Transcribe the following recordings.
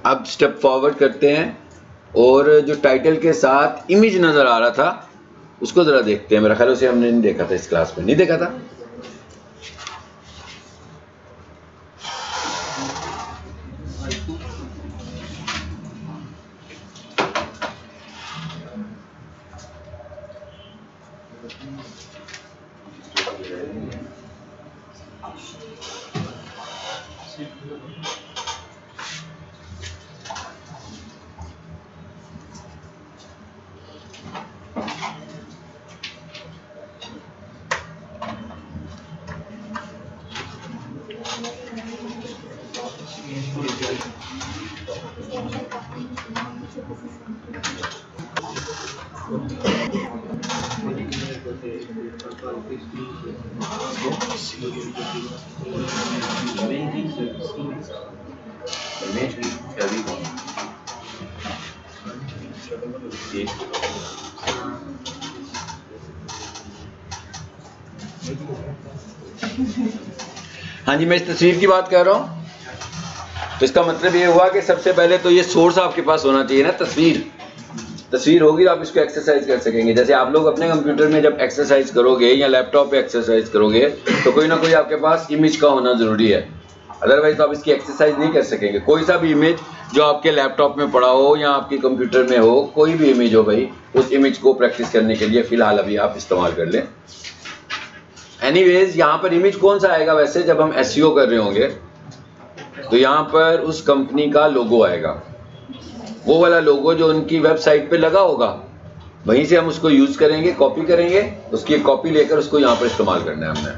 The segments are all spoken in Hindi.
अब स्टेप फॉरवर्ड करते हैं और जो टाइटल के साथ इमेज नज़र आ रहा था उसको ज़रा देखते हैं। मेरा ख्याल उसे हमने नहीं देखा था इस क्लास में, नहीं देखा था। हाँ जी, मैं इस तस्वीर की बात कर रहा हूँ। तो इसका मतलब ये हुआ कि सबसे पहले तो ये सोर्स आपके पास होना चाहिए ना। तस्वीर होगी तो आप इसको एक्सरसाइज कर सकेंगे। जैसे आप लोग अपने कंप्यूटर में जब एक्सरसाइज करोगे या लैपटॉप पे एक्सरसाइज करोगे तो कोई ना कोई आपके पास इमेज का होना ज़रूरी है, अदरवाइज तो आप इसकी एक्सरसाइज नहीं कर सकेंगे। कोई सा भी इमेज जो आपके लैपटॉप में पड़ा हो या आपके कंप्यूटर में हो, कोई भी इमेज हो भाई, उस इमेज को प्रैक्टिस करने के लिए फ़िलहाल अभी आप इस्तेमाल कर लें। एनीवेज, यहाँ पर इमेज कौन सा आएगा वैसे जब हम एसईओ कर रहे होंगे तो यहाँ पर उस कंपनी का लोगो आएगा, वो वाला लोगो जो उनकी वेबसाइट पे लगा होगा, वहीं से हम उसको यूज करेंगे, कॉपी करेंगे, उसकी एक कॉपी लेकर उसको यहाँ पर इस्तेमाल करना है हमने।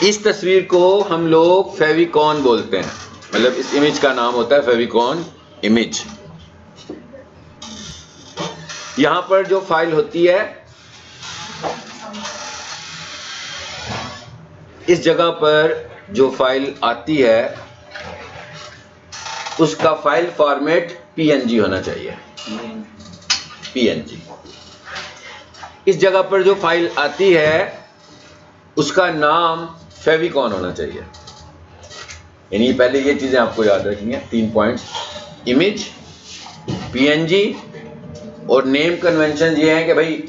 इस तस्वीर को हम लोग फेविकॉन बोलते हैं, मतलब इस इमेज का नाम होता है फेविकॉन इमेज। यहाँ पर जो फाइल होती है इस जगह पर जो फाइल आती है उसका फाइल फॉर्मेट पीएनजी होना चाहिए, पीएनजी। इस जगह पर जो फाइल आती है उसका नाम फेविकॉन होना चाहिए। यानी पहले ये चीजें आपको याद रखनी है, 3 पॉइंट्स, इमेज, पीएनजी और नेम कन्वेंशन ये है कि भाई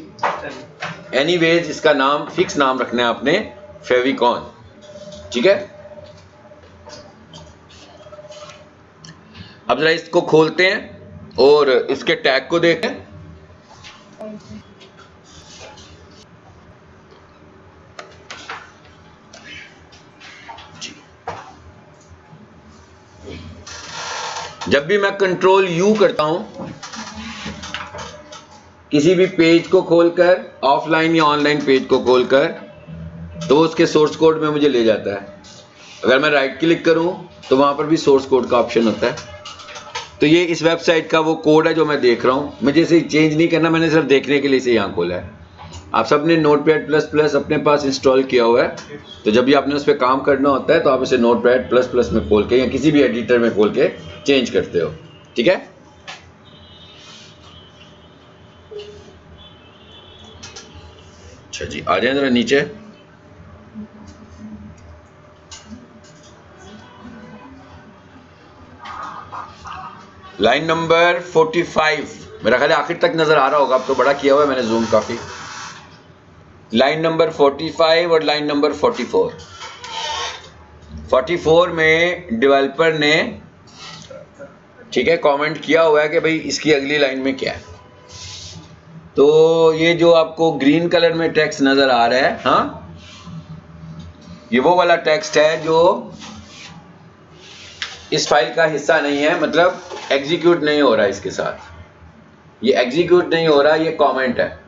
एनीवेज इसका नाम फिक्स नाम रखना है आपने, फेविकॉन। ठीक है, अब जरा इसको खोलते हैं और इसके टैग को देखें। जब भी मैं कंट्रोल यू करता हूं किसी भी पेज को खोलकर, ऑफलाइन या ऑनलाइन पेज को खोलकर, तो उसके सोर्स कोड में मुझे ले जाता है। अगर मैं राइट क्लिक करूं तो वहां पर भी सोर्स कोड का ऑप्शन होता है। तो ये इस वेबसाइट का वो कोड है जो मैं देख रहा हूं, मुझे इसे चेंज नहीं करना, मैंने सिर्फ देखने के लिए इसे यहाँ खोला है। आप सबने नोटपैड++ अपने पास इंस्टॉल किया हुआ है, तो जब भी आपने उस पर काम करना होता है तो आप इसे नोटपैड++ में खोल के या किसी भी एडिटर में खोल के चेंज करते हो। ठीक है, अच्छा जी, आ जाए जरा नीचे। लाइन नंबर 45, मेरा ख्याल आखिर तक नजर आ रहा होगा, अब तो बड़ा किया हुआ है मैंने जूम काफी। लाइन नंबर 45 और लाइन नंबर 44। 44 में डेवलपर ने, ठीक है, कमेंट किया हुआ है कि भाई इसकी अगली लाइन में क्या है। तो ये जो आपको ग्रीन कलर में टेक्स्ट नजर आ रहा है, हाँ, ये वो वाला टेक्स्ट है जो इस फाइल का हिस्सा नहीं है, मतलब एग्जीक्यूट नहीं हो रहा है इसके साथ। ये एग्जीक्यूट नहीं हो रहा, ये कमेंट है।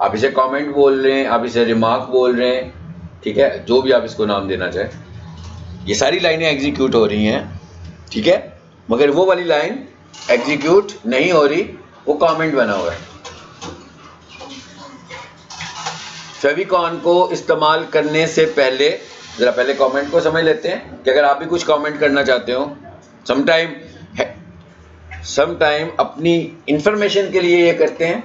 आप इसे कमेंट बोल रहे हैं, आप इसे रिमार्क बोल रहे हैं, ठीक है, जो भी आप इसको नाम देना चाहें। ये सारी लाइनें एग्जीक्यूट हो रही हैं, ठीक है, मगर वो वाली लाइन एग्जीक्यूट नहीं हो रही, वो कमेंट बना हुआ है। फेविकॉन को इस्तेमाल करने से पहले जरा पहले कमेंट को समझ लेते हैं कि अगर आप भी कुछ कमेंट करना चाहते हो, समटाइम अपनी इंफॉर्मेशन के लिए ये करते हैं,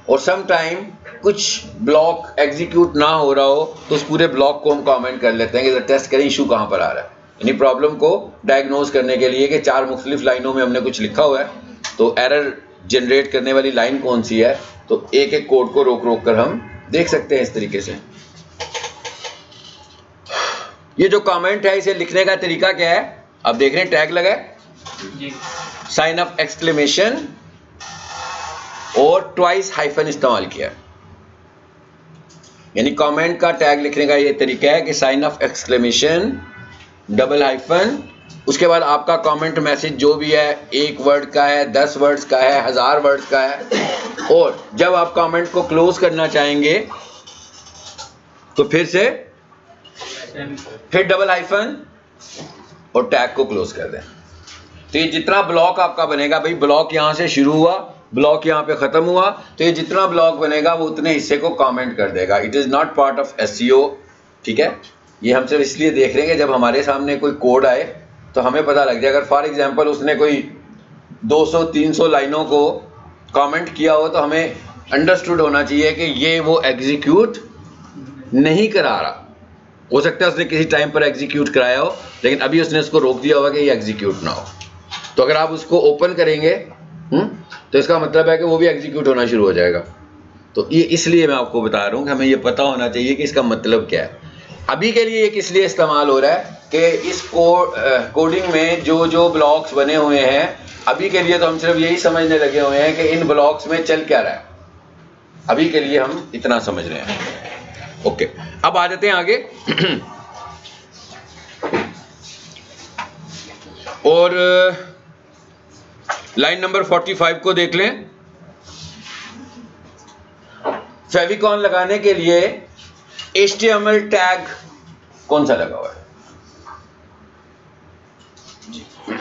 और समटाइम कुछ ब्लॉक एग्जीक्यूट ना हो रहा हो तो उस पूरे ब्लॉक को हम कमेंट कर लेते हैं कि टेस्ट करें इशू कहाँ पर आ रहा है। यानी प्रॉब्लम को डायग्नोज करने के लिए कि 4 मुख्तलिफ लाइनों में हमने कुछ लिखा हुआ है, तो एरर जनरेट करने वाली लाइन कौन सी है, तो एक एक कोड को रोक रोक कर हम देख सकते हैं इस तरीके से। ये जो कमेंट है इसे लिखने का तरीका क्या है, आप देख रहे हैं टैग लगा है, साइन ऑफ एक्सक्लेमेशन और ट्वाइस हाइफन इस्तेमाल किया, यानी कमेंट का टैग लिखने का ये तरीका है कि sign of exclamation double hyphen, उसके बाद आपका कमेंट मैसेज जो भी है 1 वर्ड का है, 10 वर्ड्स का है, 1000 वर्ड्स का है, और जब आप कमेंट को क्लोज करना चाहेंगे तो फिर डबल हाइफन और टैग को क्लोज कर दें। तो ये जितना ब्लॉक आपका बनेगा, भाई ब्लॉक यहां से शुरू हुआ, ब्लॉक यहां पे खत्म हुआ, तो ये जितना ब्लॉक बनेगा वो उतने हिस्से को कमेंट कर देगा। It is not part of SEO, ठीक है। ये हम सिर्फ इसलिए देख रहे हैं कि जब हमारे सामने कोई कोड आए तो हमें पता लग जाए। अगर फॉर एग्जांपल उसने कोई 200-300 लाइनों को कमेंट किया हो तो हमें अंडरस्टूड होना चाहिए कि ये वो एग्जीक्यूट नहीं करा रहा। हो सकता है उसने किसी टाइम पर एग्जीक्यूट कराया हो, लेकिन अभी उसने उसको रोक दिया होगा कि ये एग्जीक्यूट ना हो। तो अगर आप उसको ओपन करेंगे तो इसका मतलब है कि वो भी एग्जीक्यूट होना शुरू हो जाएगा। तो ये इसलिए मैं आपको बता रहा हूँ कि हमें ये पता होना चाहिए कि इसका मतलब क्या है। अभी के लिए ये किस लिए इस्तेमाल हो रहा है कि इस कोडिंग में जो जो ब्लॉक्स बने हुए हैं, अभी के लिए तो हम सिर्फ यही समझने लगे हुए हैं कि इन ब्लॉक्स में चल क्या रहा है। अभी के लिए हम इतना समझ रहे हैं। ओके, अब आ जाते हैं आगे। और लाइन नंबर 45 को देख लें। फेविकॉन लगाने के लिए HTML टैग कौन सा लगा हुआ है?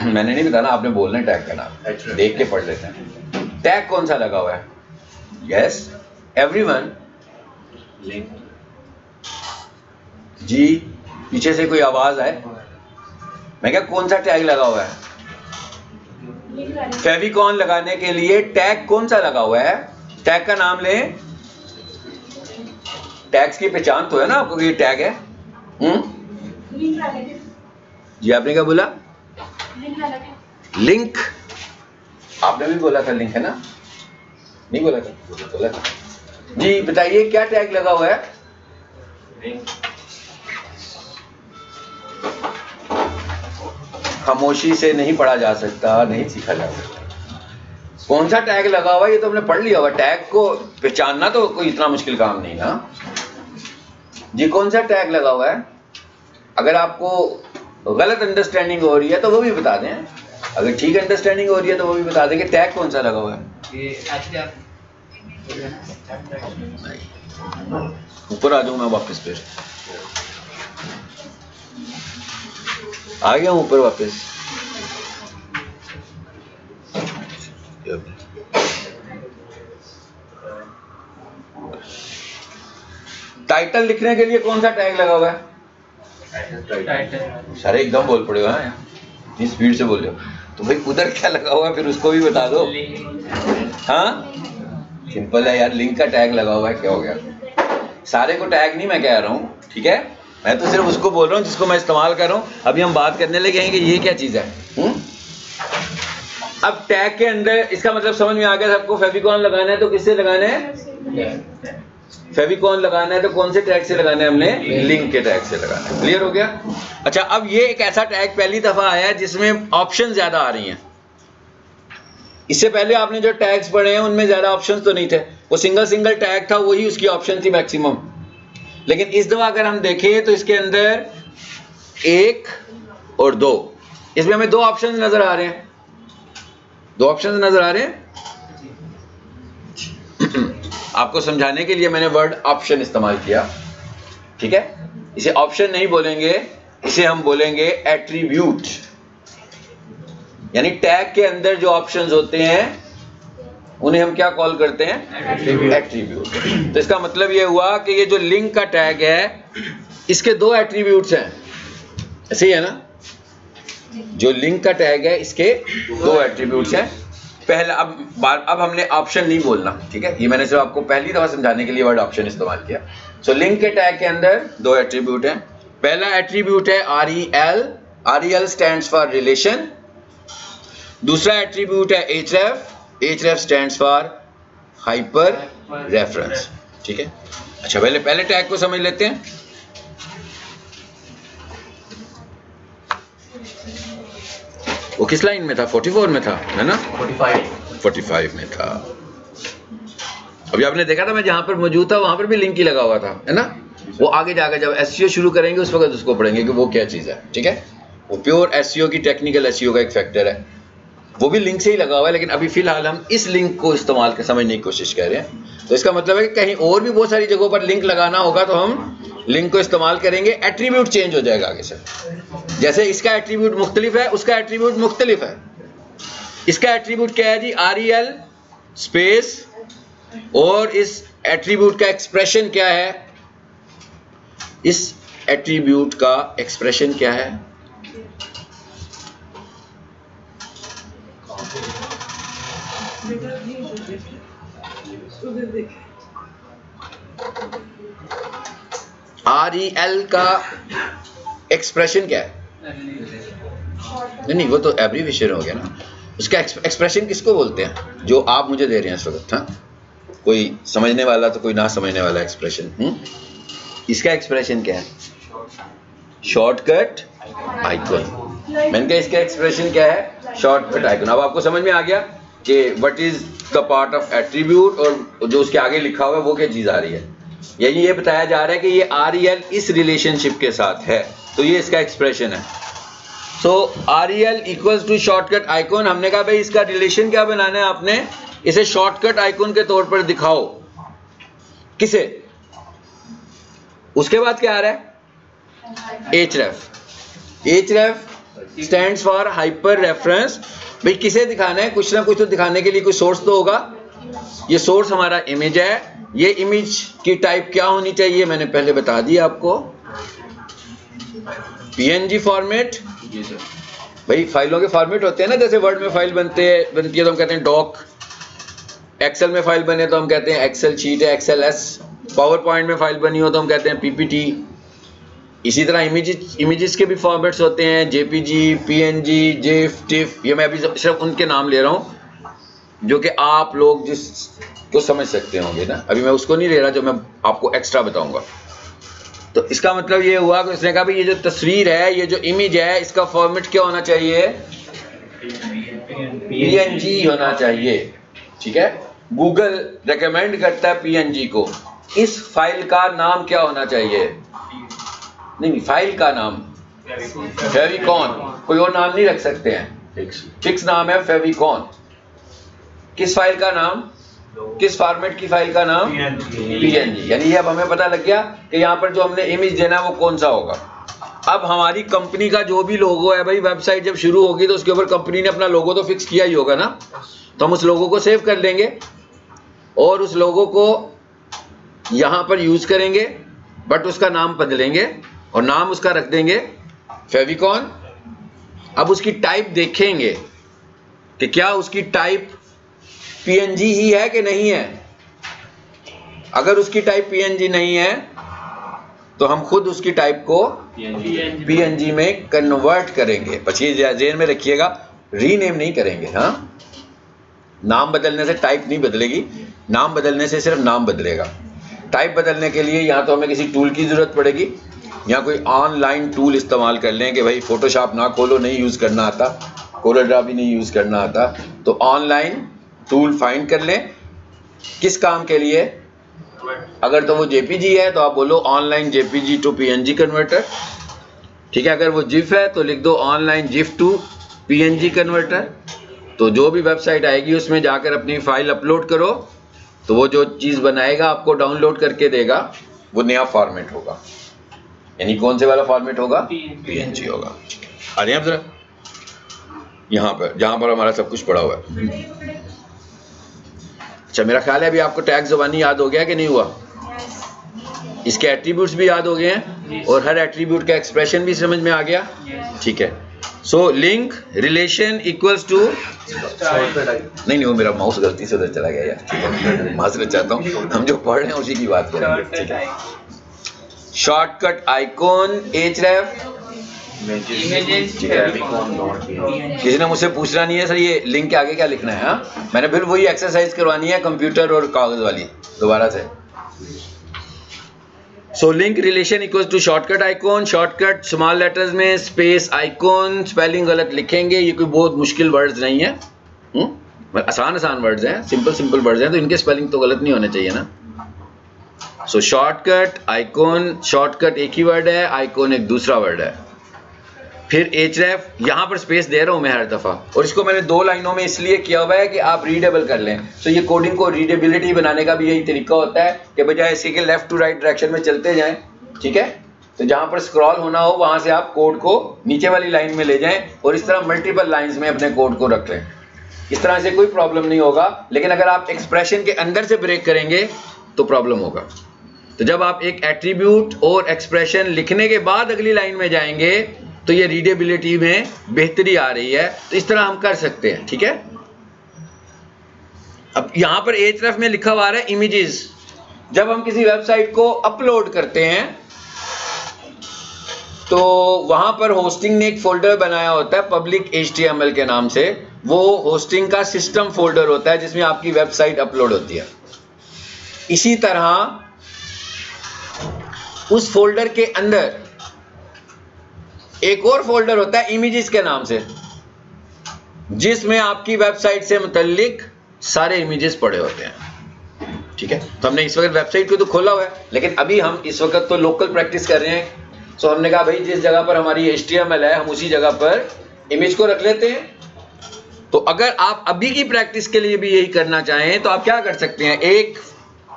मैंने नहीं बताना, आपने बोलना है टैग का नाम, देख के पढ़ लेते हैं। टैग कौन सा लगा हुआ है? Yes everyone. जी पीछे से कोई आवाज आए? मैं क्या कौन सा टैग लगा हुआ है? फेविकॉन लगाने के लिए टैग कौन सा लगा हुआ है? टैग का नाम लें। टैग्स की पहचान तो है ना आपको, ये टैग है। जी आपने क्या बोला? लिंक। आपने भी बोला था लिंक है ना? नहीं बोला था? बोला था। जी बताइए क्या टैग लगा हुआ है? खामोशी से नहीं पढ़ा जा सकता, नहीं सीखा जा सकता। कौन सा टैग लगा हुआ है ये तो हमने पढ़ लिया हुआ। टैग को पहचानना तो कोई इतना मुश्किल काम नहीं ना जी। कौन सा टैग लगा हुआ है? अगर आपको गलत अंडरस्टैंडिंग हो रही है तो वो भी बता दें, अगर ठीक अंडरस्टैंडिंग हो रही है तो वो भी बता दें कि टैग कौन सा लगा हुआ है। ऊपर आ जाऊं मैं वापस, फिर आ गया हूं ऊपर वापस। टाइटल लिखने के लिए कौन सा टैग लगा हुआ है? सारे एकदम बोल पड़े हो, इतनी स्पीड से बोल रहे हो तो भाई उधर क्या लगा हुआ है फिर उसको भी बता दो। हाँ सिंपल है यार, लिंक का टैग लगा हुआ है, क्या हो गया? सारे को टैग नहीं मैं कह रहा हूँ, ठीक है, मैं तो सिर्फ उसको बोल रहा हूँ जिसको मैं इस्तेमाल कर रहा हूँ। अभी हम बात करने लगे हैं कि ये क्या चीज है। अब टैग के अंदर इसका मतलब समझ में आ गया सबको। फेविकॉन लगाना है तो किससे लगाना है? फेविकॉन लगाना है तो कौन से टैग से लगाना है? हमने लिंक के टैग से लगाना है। क्लियर हो गया? अच्छा, अब ये एक ऐसा टैग पहली दफा आया है जिसमें ऑप्शन ज्यादा आ रही हैं। इससे पहले आपने जो टैग्स पढ़े हैं उनमें ज्यादा ऑप्शंस तो नहीं थे, वो सिंगल टैग था, वही उसकी ऑप्शन थी मैक्सिमम। लेकिन इस दफा अगर हम देखें तो इसके अंदर 1 और 2, इसमें हमें 2 ऑप्शन नजर आ रहे हैं। 2 ऑप्शन नजर आ रहे हैं। आपको समझाने के लिए मैंने वर्ड ऑप्शन इस्तेमाल किया, ठीक है। इसे ऑप्शन नहीं बोलेंगे, इसे हम बोलेंगे एट्रीब्यूट। यानी टैग के अंदर जो ऑप्शंस होते हैं उन्हें हम क्या कॉल करते हैं? एट्रीब्यूट। तो इसका मतलब ये हुआ कि ये जो लिंक का टैग है इसके 2 एट्रीब्यूट्स हैं, ऐसे ही है ना? जो लिंक का टैग है इसके 2 एट्रीब्यूट्स हैं। पहला, अब हमने ऑप्शन नहीं बोलना, ठीक है, ये मैंने सिर्फ आपको पहली दफा समझाने के लिए वर्ड ऑप्शन इस्तेमाल किया। सो लिंक के टैग के अंदर 2 एट्रीब्यूट हैं। पहला एट्रीब्यूट है REL REL stands for relation. दूसरा एट्रीब्यूट है href, href stands for hyper reference. ठीक है, अच्छा पहले टैग को समझ लेते हैं। वो किस लाइन में था? 44 में था, है ना? 45 में था। अभी आपने देखा था मैं जहां पर मौजूद था वहां पर भी लिंक ही लगा हुआ था, है ना? वो आगे जाकर जब SEO शुरू करेंगे उस वक्त उसको पढ़ेंगे कि वो क्या चीज़ है। ठीक है, वो प्योर SEO की टेक्निकल SEO का एक फैक्टर है, वो भी लिंक से ही लगा हुआ है। लेकिन अभी फिलहाल हम इस लिंक को इस्तेमाल कर समझने की कोशिश कर रहे हैं। तो इसका मतलब है कि कहीं और भी बहुत सारी जगहों पर लिंक लगाना होगा तो हम लिंक को इस्तेमाल करेंगे। एट्रीब्यूट चेंज हो जाएगा आगे से, जैसे इसका एट्रीब्यूट मुख्तलिफ है, उसका एट्रीब्यूट मुख्तलिफ है। इसका एट्रीब्यूट क्या है जी? REL स्पेस, और इस एट्रीब्यूट का एक्सप्रेशन क्या है? इस एट्रीब्यूट का एक्सप्रेशन क्या है? REL का एक्सप्रेशन क्या है? नहीं, वो तो एब्रीविएशन हो गया ना। उसका एक्सप्रेशन किसको बोलते हैं जो आप मुझे दे रहे हैं इस वक्त? हाँ, कोई समझने वाला तो कोई ना समझने वाला एक्सप्रेशन। इसका एक्सप्रेशन क्या है? Shortcut icon. मैंने कहा इसका एक्सप्रेशन क्या है? Shortcut icon. अब आपको समझ में आ गया कि what is the part of attribute, और जो उसके आगे लिखा हुआ है वो क्या चीज आ रही है। यही ये बताया जा रहा है कि ये REL इस रिलेशनशिप के साथ है, तो ये इसका एक्सप्रेशन है। So REL equals to shortcut icon. हमने कहा भाई इसका रिलेशन क्या बनाना है आपने? इसे शॉर्टकट आइकन के तौर पर दिखाओ। किसे? उसके बाद क्या आ रहा है? href। href stands for hyper reference. भाई किसे दिखाना है? कुछ ना कुछ तो दिखाने के लिए कोई सोर्स तो होगा। ये सोर्स हमारा इमेज है। ये इमेज की टाइप क्या होनी चाहिए? मैंने पहले बता दिया आपको, PNG फॉर्मेट। भाई फाइलों के फॉर्मेट होते हैं ना, जैसे वर्ड में फाइल बनती है तो हम कहते हैं डॉक, एक्सेल में फाइल बने तो हम कहते हैं एक्सेल शीट है, XLS, पावर पॉइंट में फाइल बनी हो तो हम कहते हैं PPT। इसी तरह इमेजेस के भी फॉर्मेट्स होते हैं, JPG, PNG, GIF, TIFF। ये मैं अभी सिर्फ उनके नाम ले रहा हूं जो कि आप लोग जिसको समझ सकते होंगे ना। अभी मैं उसको नहीं ले रहा जो मैं आपको एक्स्ट्रा बताऊंगा। तो इसका मतलब ये हुआ कि उसने कहा भाई ये जो तस्वीर है, ये जो इमेज है, इसका फॉर्मेट क्या होना चाहिए? PNG होना चाहिए। ठीक है, गूगल रेकमेंड करता है PNG को। इस फाइल का नाम क्या होना चाहिए? नहीं, फाइल का नाम फेविकॉन, कोई और नाम नहीं रख सकते हैं, फिक्स नाम है फेविकॉन। किस फाइल का नाम? किस फॉर्मेट की फाइल का नाम? PNG। यानी ये अब हमें पता लग गया कि यहाँ पर जो हमने इमेज देना है वो कौन सा होगा। अब हमारी कंपनी का जो भी लोगो है, भाई वेबसाइट जब शुरू होगी तो उसके ऊपर कंपनी ने अपना लोगो तो फिक्स किया ही होगा ना, तो हम उस लोगो को सेव कर लेंगे और उस लोगो को यहाँ पर यूज करेंगे, बट उसका नाम बदलेंगे और नाम उसका रख देंगे फेविकॉन। अब उसकी टाइप देखेंगे कि क्या उसकी टाइप PNG ही है कि नहीं है। अगर उसकी टाइप PNG नहीं है तो हम खुद उसकी टाइप को PNG में कन्वर्ट करेंगे। बच्चे ध्यान में रखिएगा, रीनेम नहीं करेंगे। हाँ, नाम बदलने से टाइप नहीं बदलेगी, नाम बदलने से सिर्फ नाम बदलेगा। टाइप बदलने के लिए या तो हमें किसी टूल की जरूरत पड़ेगी या कोई ऑनलाइन टूल इस्तेमाल कर लें कि भाई फोटोशॉप ना खोलो, नहीं यूज करना आता, कोलोड्रा भी नहीं यूज करना आता, तो ऑनलाइन टूल फाइंड कर लें। किस काम के लिए? अगर तो वो JPG है तो आप बोलो online JPG to PNG converter. ठीक है, अगर वो GIF है तो लिख दो online GIF to PNG converter. तो जो भी वेबसाइट आएगी उसमें जाकर अपनी फाइल अपलोड करो, तो वो जो चीज़ बनाएगा आपको डाउनलोड करके देगा, वो नया फॉर्मेट होगा। यानी कौन से वाला फॉर्मेट होगा? PNG होगा। आ रहे हैं आप जरा यहाँ पर, जहाँ पर हमारा सब कुछ पड़ा हुआ है। अच्छा, मेरा ख्याल है अभी आपको टैग ज़बानी याद हो गया कि नहीं हुआ? इसके एट्रीब्यूट्स भी याद हो गए हैं और हर एट्रीब्यूट का एक्सप्रेशन भी समझ में आ गया। ठीक है, so link relation equals to, नहीं वो मेरा माउस गलती से उधर चला गया यार, ठीक है, माजरत चाहता हूँ, हम जो पढ़ रहे हैं उसी की बात करेंगे। ठीक है, शॉर्टकट आइकॉन href किसी ने मुझसे पूछना नहीं है सर ये लिंक के आगे क्या लिखना है। हाँ मैंने फिर वही एक्सरसाइज करवानी है कंप्यूटर और कागज वाली दोबारा से। So link relation equals to shortcut icon, shortcut small letters में स्पेस आइकॉन, स्पेलिंग गलत लिखेंगे, ये कोई बहुत मुश्किल वर्ड्स नहीं है, आसान वर्ड्स हैं, सिंपल वर्ड्स हैं, तो इनके स्पेलिंग तो गलत नहीं होने चाहिए ना। सो शॉर्टकट आइकॉन, शॉर्टकट एक ही वर्ड है, आइकॉन एक दूसरा वर्ड है। फिर href, यहाँ पर स्पेस दे रहा हूँ मैं हर दफ़ा, और इसको मैंने 2 लाइनों में इसलिए किया हुआ है कि आप रीडेबल कर लें। तो ये कोडिंग को रीडेबिलिटी बनाने का भी यही तरीका होता है कि बजाय इसी के लेफ्ट टू राइट डायरेक्शन में चलते जाएं, ठीक है, तो जहाँ पर स्क्रॉल होना हो वहाँ से आप कोड को नीचे वाली लाइन में ले जाएं और इस तरह मल्टीपल लाइन्स में अपने कोड को रख लें। इस तरह से कोई प्रॉब्लम नहीं होगा, लेकिन अगर आप एक्सप्रेशन के अंदर से ब्रेक करेंगे तो प्रॉब्लम होगा। तो जब आप एक एट्रीब्यूट और एक्सप्रेशन लिखने के बाद अगली लाइन में जाएंगे तो ये रीडेबिलिटी में बेहतरी आ रही है, तो इस तरह हम कर सकते हैं, ठीक है। अब यहां पर href में लिखा हुआ है इमेजेस। जब हम किसी वेबसाइट को अपलोड करते हैं तो वहां पर होस्टिंग ने एक फोल्डर बनाया होता है पब्लिक HTML के नाम से, वो होस्टिंग का सिस्टम फोल्डर होता है जिसमें आपकी वेबसाइट अपलोड होती है। इसी तरह उस फोल्डर के अंदर एक और फोल्डर होता है इमेजेस के नाम से, जिसमें आपकी वेबसाइट से मुतल्लिक सारे इमेजेस पड़े होते हैं, ठीक है। तो हमने इस वक्त वेबसाइट को तो खोला हुआ है, लेकिन अभी हम इस वक्त तो लोकल प्रैक्टिस कर रहे हैं। सो हमने कहा भाई जिस जगह पर हमारी HTML है हम उसी जगह पर इमेज को रख लेते हैं। तो अगर आप अभी की प्रैक्टिस के लिए भी यही करना चाहें तो आप क्या कर सकते हैं, एक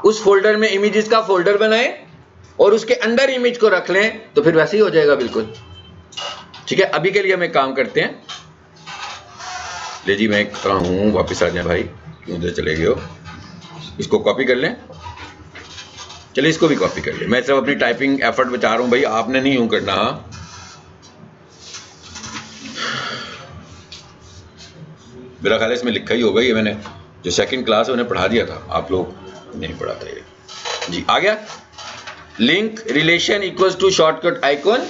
उस फोल्डर में इमेजेस का फोल्डर बनाएं और उसके अंदर इमेज को रख लें, तो फिर वैसे ही हो जाएगा बिल्कुल, ठीक है। अभी के लिए हम एक काम करते हैं, ले जी मैं कहा हूं वापस आ जाए भाई, क्यों उधर चले गए हो। इसको कॉपी कर लें, चलिए इसको भी कॉपी कर लें। मैं सिर्फ अपनी टाइपिंग एफर्ट बचा रहा हूं भाई, आपने नहीं यूं करना। मेरा ख्याल है इसमें लिखा ही होगा, ये मैंने जो सेकंड क्लास है उन्हें पढ़ा दिया था, आप लोग नहीं पढ़ा था ये जी। आ गया link relation equals to shortcut icon,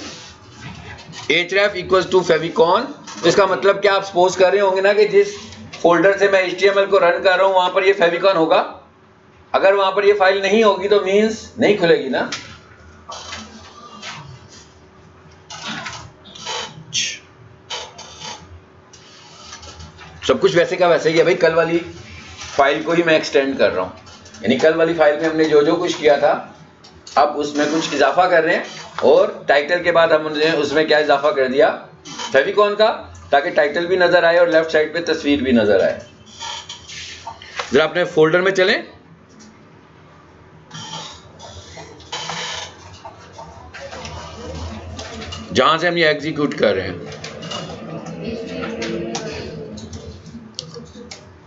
href equals to favicon. इसका मतलब क्या आप सपोज कर रहे होंगे ना कि जिस फोल्डर से मैं HTML को रन कर रहा हूं वहां पर ये फेविकॉन होगा। अगर वहां पर ये फाइल नहीं होगी तो मींस नहीं खुलेगी ना। सब कुछ वैसे का वैसे ही है भाई, कल वाली फाइल को ही मैं एक्सटेंड कर रहा हूं, यानी कल वाली फाइल में हमने जो कुछ किया था अब उसमें कुछ इजाफा कर रहे हैं, और टाइटल के बाद हमने उसमें क्या इजाफा कर दिया, फेविकॉन का, ताकि टाइटल भी नजर आए और लेफ्ट साइड पे तस्वीर भी नजर आए। जरा अपने फोल्डर में चलें, जहां से हम ये एग्जीक्यूट कर रहे हैं।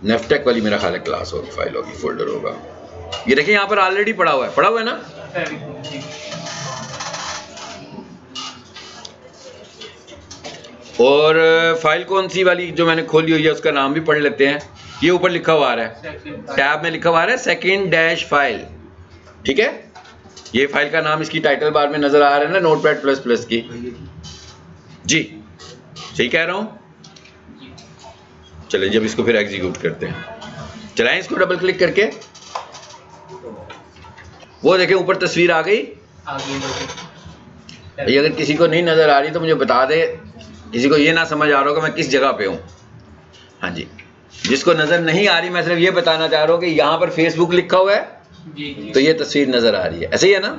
नेफ्टेक वाली मेरा ख्याल है क्लास होगी, फाइल होगी, फोल्डर होगा। ये देखिए यहां पर ऑलरेडी पड़ा हुआ है ना। और फाइल कौन सी वाली जो मैंने खोली हुई है उसका नाम भी पढ़ लेते हैं। ये ऊपर लिखा हुआ है, टैब में लिखा हुआ है सेकंड डैश फाइल, ठीक है। ये फाइल का नाम इसकी टाइटल बार में नजर आ रहा है ना, नोटपैड प्लस प्लस की जी, सही कह रहा हूं। चलिए जब इसको फिर एग्जीक्यूट करते हैं, चलाएं इसको डबल क्लिक करके, वो देखें ऊपर तस्वीर आ गई। ये अगर किसी को नहीं नजर आ रही तो मुझे बता दे, किसी को ये ना समझ आ रहा हो कि मैं किस जगह पे हूँ। हाँ जी, जिसको नजर नहीं आ रही मैं सिर्फ ये बताना चाह रहा हूँ कि यहाँ पर फेसबुक लिखा हुआ है तो ये तस्वीर नजर आ रही है, ऐसे ही है ना।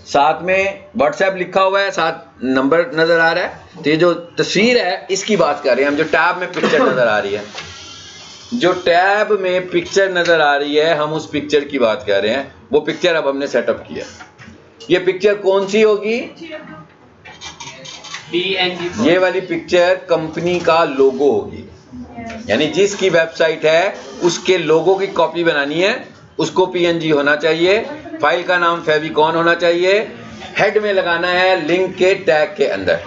साथ में व्हाट्सएप लिखा हुआ है, साथ नंबर नजर आ रहा है। तो ये जो तस्वीर है इसकी बात कर रहे हैं हम, जो टैब में पिक्चर नजर आ रही है, जो टैब में पिक्चर नजर आ रही है हम उस पिक्चर की बात कर रहे हैं। वो पिक्चर अब हमने सेटअप किया। ये पिक्चर कौन सी होगी, ये वाली पिक्चर कंपनी का लोगो होगी, यानी जिसकी वेबसाइट है उसके लोगो की कॉपी बनानी है, उसको PNG होना चाहिए, फाइल का नाम फेविकॉन होना चाहिए, हेड में लगाना है लिंक के टैग के अंदर।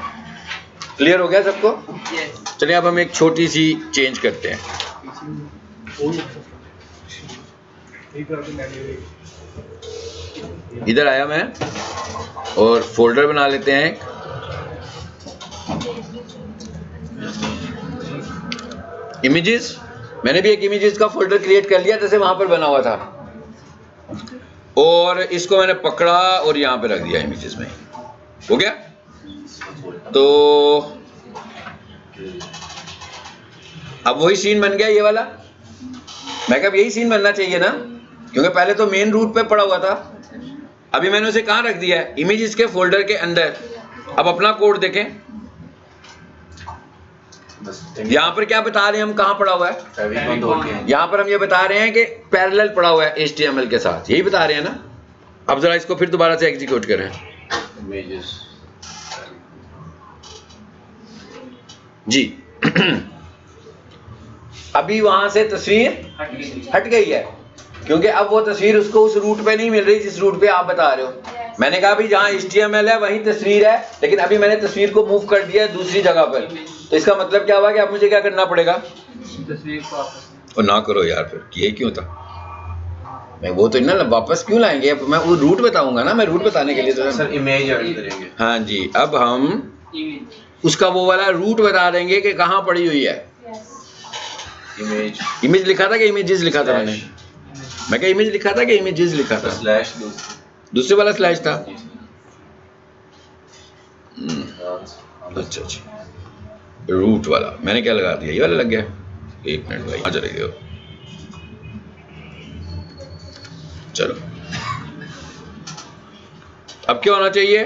क्लियर हो गया सबको? चलिए अब हम एक छोटी सी चेंज करते हैं। इधर आया मैं और फोल्डर बना लेते हैं। इमेजेस, मैंने भी एक इमेजेस का फोल्डर क्रिएट कर लिया जैसे वहां पर बना हुआ था, और इसको मैंने पकड़ा और यहां पे रख दिया इमेजेस में। हो गया? तो अब वही सीन बन गया ये वाला। मैं कहा यही सीन बनना चाहिए ना, क्योंकि पहले तो मेन रूट पे पड़ा हुआ था, अभी मैंने उसे कहां रख दिया है? इमेजेस के फोल्डर के अंदर। अब अपना कोड देखें, यहां पर क्या बता रहे हैं हम, कहां पड़ा हुआ है? यहां पर हम ये बता रहे हैं कि पैरेलल पड़ा हुआ है HTML के साथ, यही बता रहे हैं ना। अब जरा इसको फिर दोबारा से एग्जीक्यूट करें। जी अभी वहां से तस्वीर हट गई है, क्योंकि अब वो तस्वीर उसको उस रूट पे नहीं मिल रही जिस रूट पे आप बता रहे हो। मैंने कहा भी जहां HTML है वहीं तस्वीर है, लेकिन अभी मैंने तस्वीर को मूव कर दिया है दूसरी जगह पर। तो इसका मतलब क्या हुआ कि अब मुझे क्या करना पड़ेगा? तस्वीर को वापस। और ना करो यार, फिर ये क्यों था? मैं वो तो ना वापस क्यों लाएंगे? मैं वो रूट बताऊंगा ना, मैं रूट बताने के लिए तो सर इमेज ऐड करेंगे। हाँ जी, अब हम उसका वो वाला रूट बता देंगे कि कहाँ पड़ी हुई है। इमेज लिखा था कि इमेजेस लिखा था? मैं क्या इमेज लिखा था कि इमेजेस लिखा था? स्लैश दूसरे वाला स्लैश था। अच्छा अच्छा, रूट वाला मैंने क्या लगा दिया? ये वाला लग गया। एक मिनट भाई, आ जाएगा। चलो अब क्या होना चाहिए?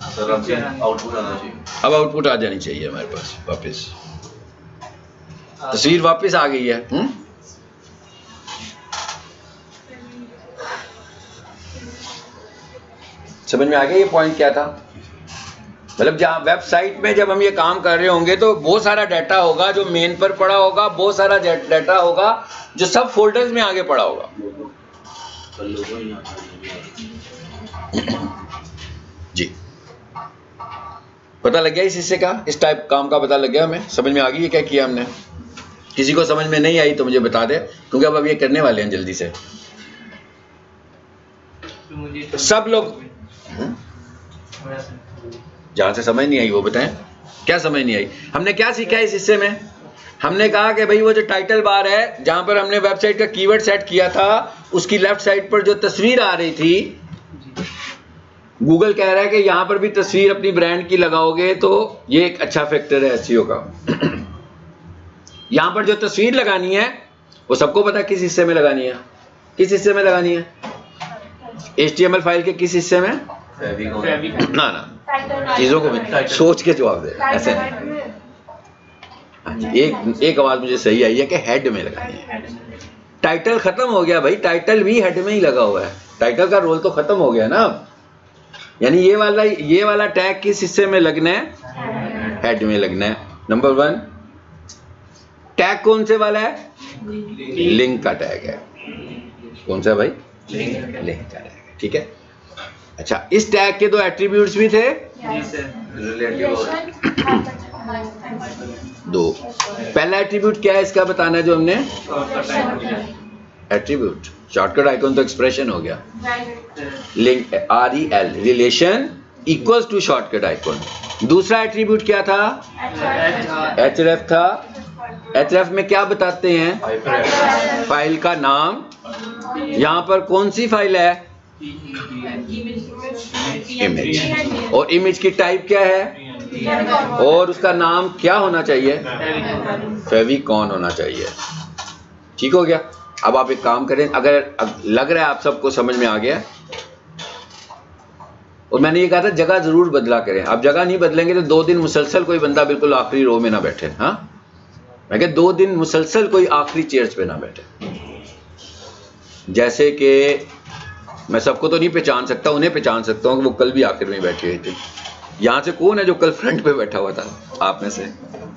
सर आउटपुट आना चाहिए। अब आउटपुट आ जानी चाहिए हमारे पास वापस। तस्वीर वापस आ गई है। समझ में आ गया ये पॉइंट क्या था? मतलब जहां वेबसाइट में जब हम ये काम कर रहे होंगे तो बहुत सारा डाटा होगा जो मेन पर पड़ा होगा, बहुत सारा डाटा होगा जो सब फोल्डर्स में आगे पड़ा होगा। जी पता लग गया इस हिस्से का, इस टाइप काम का पता लग गया हमें? समझ में आ गई ये क्या किया हमने? किसी को समझ में नहीं आई तो मुझे बता दे, क्योंकि अब ये करने वाले हैं जल्दी से। तो सब लोग जहां से समझ नहीं आई वो बताएं, क्या समझ नहीं आई? हमने क्या सीखा इस हिस्से में? हमने कहा कि भाई वो जो टाइटल बार है जहां पर हमने वेबसाइट का कीवर्ड सेट किया था, उसकी लेफ्ट साइड पर जो तस्वीर आ रही थी, गूगल कह रहा है कि यहां पर भी तस्वीर अपनी ब्रांड की लगाओगे तो ये एक अच्छा फैक्टर है SEO का। यहां पर जो तस्वीर लगानी है वो सबको पता है किस हिस्से में लगानी है? किस हिस्से में लगानी है? HTML फाइल के किस हिस्से में? ना ना, चीजों को भी सोच के जवाब दे, ऐसे एक आवाज मुझे सही आई है कि हेड में लगानी है। टाइटल खत्म हो गया भाई, टाइटल भी हेड में ही लगा हुआ है। टाइटल का रोल तो खत्म हो गया ना अब। यानी ये वाला टैग किस हिस्से में लगना है? हेड में लगना है। नंबर 1 टैग कौन से वाला है? लिंक का टैग है। कौन सा भाई? लिंक का टैग है, ठीक है। अच्छा, इस टैग के 2 एट्रीब्यूट्स भी थे? दो। पहला एट्रीब्यूट क्या है इसका बताना है जो हमने? एट्रीब्यूट शॉर्टकट आइकन तो एक्सप्रेशन हो गया। Link REL relation equals to shortcut icon. दूसरा एट्रीब्यूट क्या था? href था। href में क्या बताते हैं? फाइल का नाम। यहां पर कौन सी फाइल है? इमेज। और इमेज की टाइप क्या है? और उसका नाम क्या होना चाहिए? फेविकॉन होना चाहिए। ठीक हो गया। अब आप एक काम करें, अगर लग रहा है आप सबको समझ में आ गया, और मैंने ये कहा था जगह जरूर बदला करें। आप जगह नहीं बदलेंगे तो 2 दिन मुसलसल कोई बंदा बिल्कुल आखिरी रो में ना बैठे। हाँ, मैं कह 2 दिन मुसलसल कोई आखिरी चेयर्स पे ना बैठे। जैसे कि मैं सबको तो नहीं पहचान सकता, उन्हें पहचान सकता हूँ कि वो कल भी आखिर में बैठे हुए थे। यहाँ से कौन है जो कल फ्रंट पे बैठा हुआ था आप में से?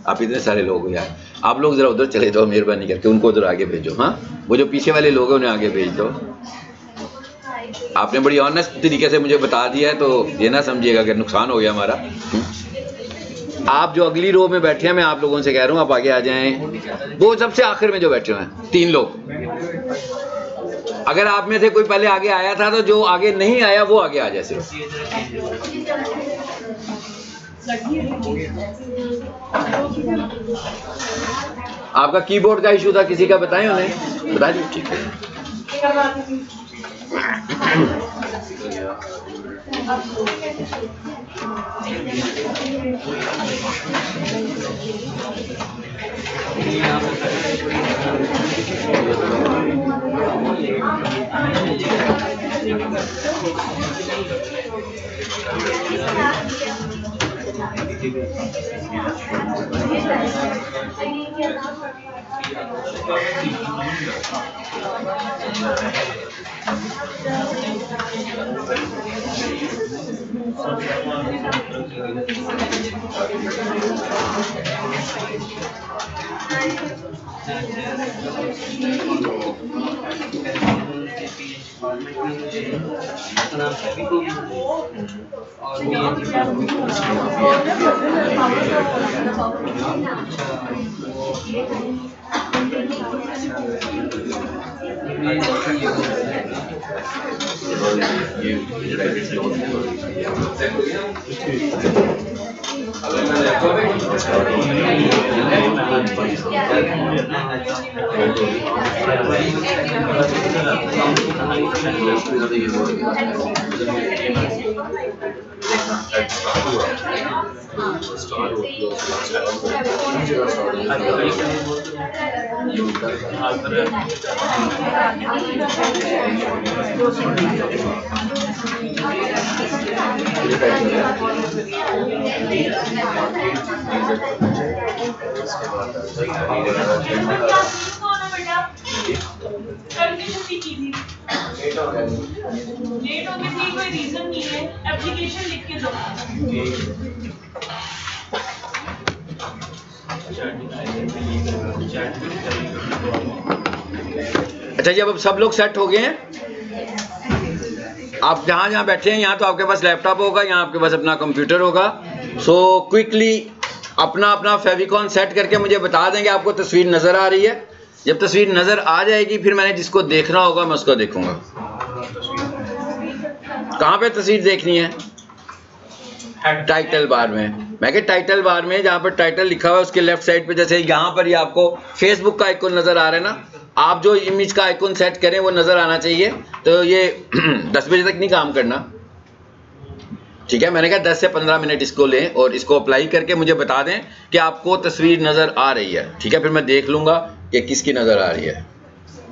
आप इतने सारे लोग हो यार। आप लोग जरा उधर चले जाओ मेहरबानी करके, उनको उधर आगे भेजो। हाँ, वो जो पीछे वाले लोग हैं उन्हें आगे भेज दो। आपने बड़ी ऑनेस्ट तरीके से मुझे बता दिया है, तो ये ना समझिएगा कि नुकसान हो गया हमारा। आप जो अगली रो में बैठे हैं, मैं आप लोगों से कह रहा हूँ आप आगे आ जाएं। वो सबसे आखिर में जो बैठे हुए हैं 3 लोग, अगर आप में से कोई पहले आगे आया था तो जो आगे नहीं आया वो आगे आ जाए सिर्फ। आपका कीबोर्ड का इशू था, किसी का बताएं उन्हें, बता दीजिए। ठीक है, लेट हो गई थी, कोई रीजन नहीं है, एप्लीकेशन लिख के दो। अच्छा जी, अब सब लोग सेट हो गए हैं। आप जहाँ जहाँ बैठे हैं, यहाँ तो आपके पास लैपटॉप होगा, यहाँ आपके पास अपना कंप्यूटर होगा। सो क्विकली अपना अपना फेविकॉन सेट करके मुझे बता देंगे आपको तस्वीर नज़र आ रही है। जब तस्वीर नज़र आ जाएगी फिर मैंने जिसको देखना होगा मैं उसको देखूंगा। कहाँ पे तस्वीर देखनी है? टाइटल बार में। मैं कि टाइटल बार में जहाँ पर टाइटल लिखा हुआ है उसके लेफ्ट साइड पे, जैसे यहाँ पर ये आपको फेसबुक का आइकन नज़र आ रहा है ना, आप जो इमेज का आइकन सेट करें वो नज़र आना चाहिए। तो ये 10 बजे तक नहीं काम करना, ठीक है। मैंने कहा 10 से 15 मिनट इसको लें और इसको अप्लाई करके मुझे बता दें कि आपको तस्वीर नज़र आ रही है, ठीक है। फिर मैं देख लूँगा कि किसकी नज़र आ रही है।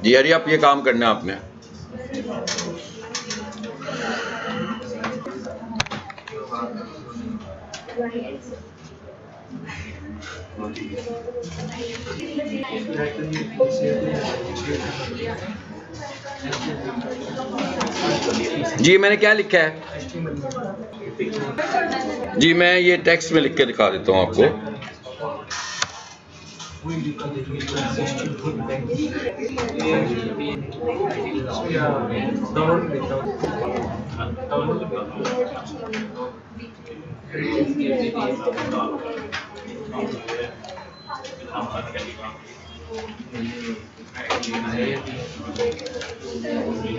जी हरी, आप ये काम करना है आपने। जी मैंने क्या लिखा है? जी मैं ये टेक्स्ट में लिख के दिखा देता हूँ आपको।